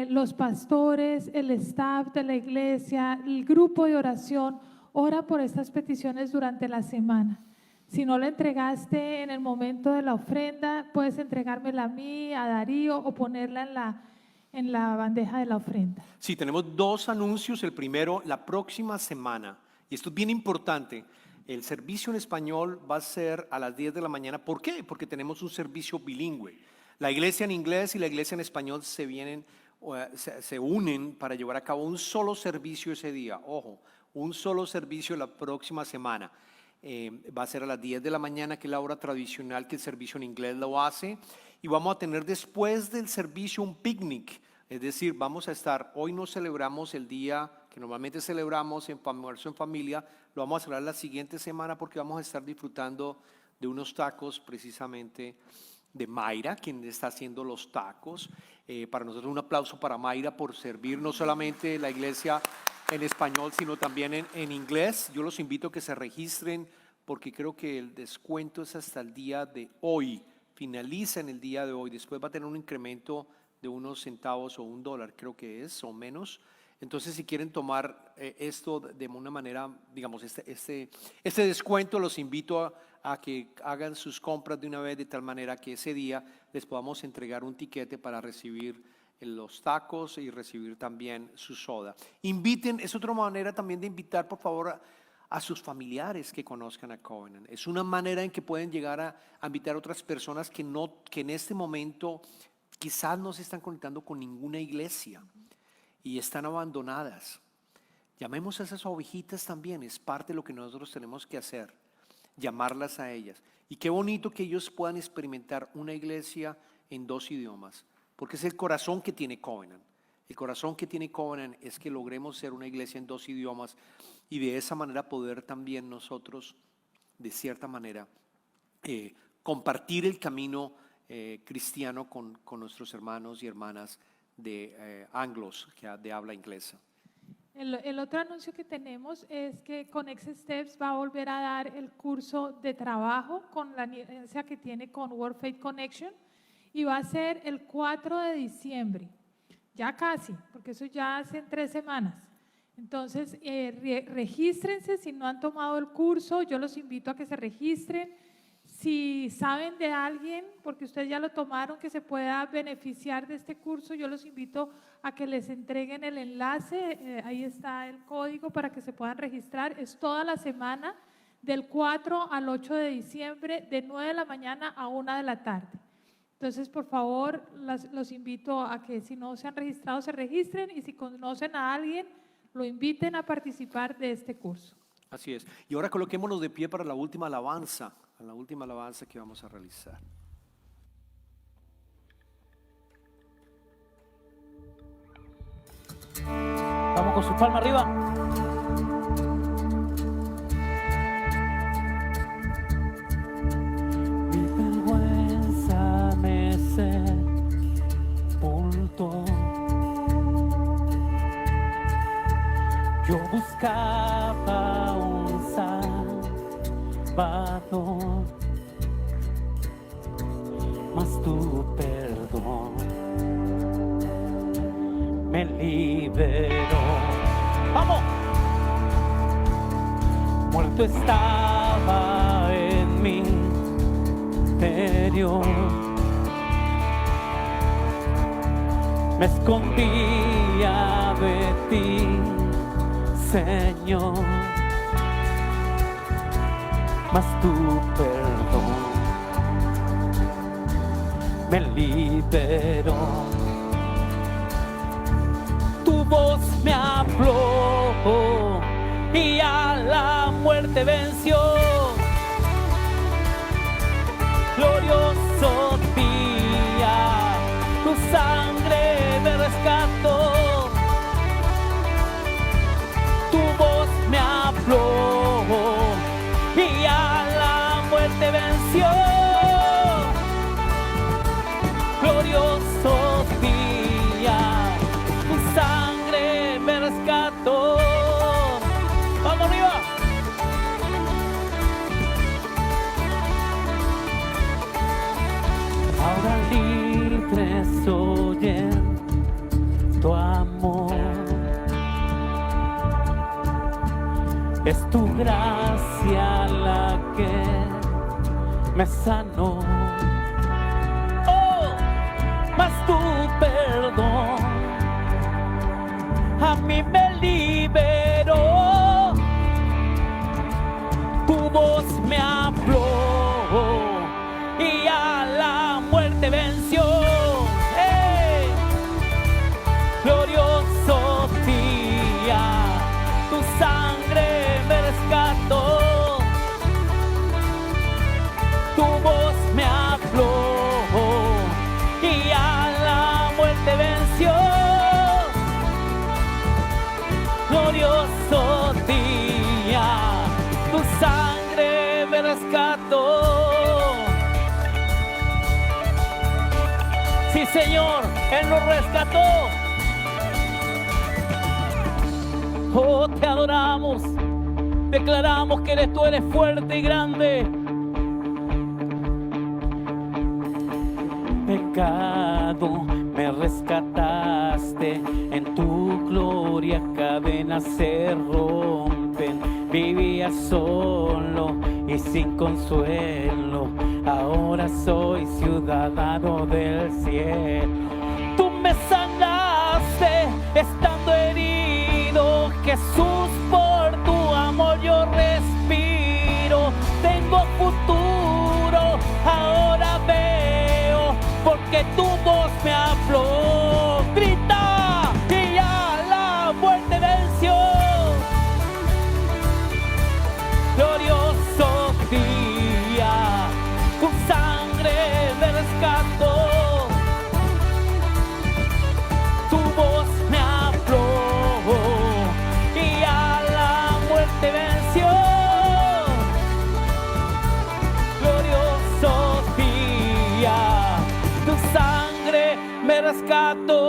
Los pastores, el staff de la iglesia, el grupo de oración, ora por estas peticiones durante la semana. Si no la entregaste en el momento de la ofrenda, puedes entregármela a mí, a Darío, o ponerla en la bandeja de la ofrenda. Sí, tenemos 2 anuncios. El primero, la próxima semana, y esto es bien importante, el servicio en español va a ser a las 10 de la mañana. ¿Por qué? Porque tenemos un servicio bilingüe. La iglesia en inglés y la iglesia en español se unen para llevar a cabo un solo servicio ese día. Ojo, un solo servicio la próxima semana. Va a ser a las 10 de la mañana, que es la hora tradicional que el servicio en inglés lo hace. Y vamos a tener después del servicio un picnic. Es decir, vamos a estar, hoy no celebramos el día que normalmente celebramos en almuerzo en familia, lo vamos a celebrar la siguiente semana porque vamos a estar disfrutando de unos tacos precisamente de Mayra, quien está haciendo los tacos. Para nosotros un aplauso para Mayra por servir no solamente la iglesia en español, sino también en inglés. Yo los invito a que se registren porque creo que el descuento es hasta el día de hoy, finaliza en el día de hoy, después va a tener un incremento de unos centavos o $1, creo que es, o menos. Entonces, si quieren tomar esto de una manera, digamos, este descuento, los invito a que hagan sus compras de una vez, de tal manera que ese día les podamos entregar un tiquete para recibir los tacos y recibir también su soda. Inviten, es otra manera también de invitar, por favor, a sus familiares que conozcan a Covenant. Es una manera en que pueden llegar a invitar a otras personas que en este momento quizás no se están conectando con ninguna iglesia y están abandonadas. Llamemos a esas ovejitas también, es parte de lo que nosotros tenemos que hacer, llamarlas a ellas. Y qué bonito que ellos puedan experimentar una iglesia en 2 idiomas, porque es el corazón que tiene Covenant. El corazón que tiene Covenant es que logremos ser una iglesia en 2 idiomas y de esa manera poder también nosotros, de cierta manera, compartir el camino cristiano con nuestros hermanos y hermanas de anglos, de habla inglesa. El otro anuncio que tenemos es que con Next Steps va a volver a dar el curso de trabajo con la alianza que tiene con World Faith Connection y va a ser el 4 de diciembre, ya casi, porque eso ya hace 3 semanas. Entonces, regístrense si no han tomado el curso, yo los invito a que se registren. Si saben de alguien, porque ustedes ya lo tomaron, que se pueda beneficiar de este curso, yo los invito a que les entreguen el enlace, ahí está el código para que se puedan registrar. Es toda la semana, del 4 al 8 de diciembre, de 9 de la mañana a 1 de la tarde. Entonces, por favor, los invito a que si no se han registrado, se registren y si conocen a alguien, lo inviten a participar de este curso. Así es. Y ahora coloquémonos de pie para la última alabanza que vamos a realizar. Vamos con su palma arriba. Mi vergüenza me sepultó. Yo buscaba un Salvador, mas tu perdón me liberó. ¡Vamos! Muerto estaba en mi interior, me escondía de ti, Señor, mas tu perdón me liberó. Tu voz me habló y a la muerte venció. Glorioso Es tu gracia la que me sanó. Oh, mas tu perdón a mí me liberó. Tu voz me habló y a la muerte venció. ¡Hey! Glorioso día, tu sangre me rescató. Tu voz me habló y a la muerte venció. Glorioso día, tu sangre me rescató. Sí, Señor, Él nos rescató. Oh, te adoramos, declaramos que tú eres fuerte y grande. Pecado, me rescataste, en tu gloria cadenas se rompen. Vivía solo y sin consuelo, ahora soy ciudadano del cielo. Tú me sanaste estando herido, Jesús, por tu amor yo respiro. Tengo futuro, ahora veo, porque tu voz me habló. Grita y a la muerte venció. Glorioso día, tu sangre me rescató. Tu voz me habló y a la muerte venció. Glorioso día, tu sangre me rescató.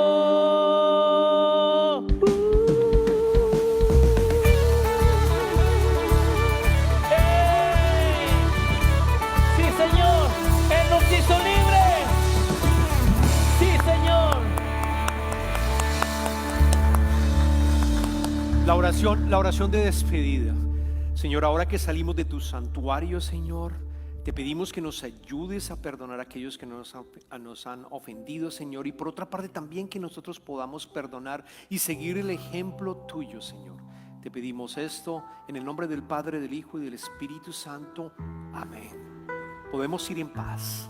¡Ey! Sí, Señor, Él nos hizo libres. Sí, Señor. La oración de despedida. Señor, ahora que salimos de tu santuario, Señor, te pedimos que nos ayudes a perdonar a aquellos que nos han ofendido, Señor, y por otra parte también que nosotros podamos perdonar y seguir el ejemplo tuyo, Señor. Te pedimos esto en el nombre del Padre, del Hijo y del Espíritu Santo. Amén. Podemos ir en paz.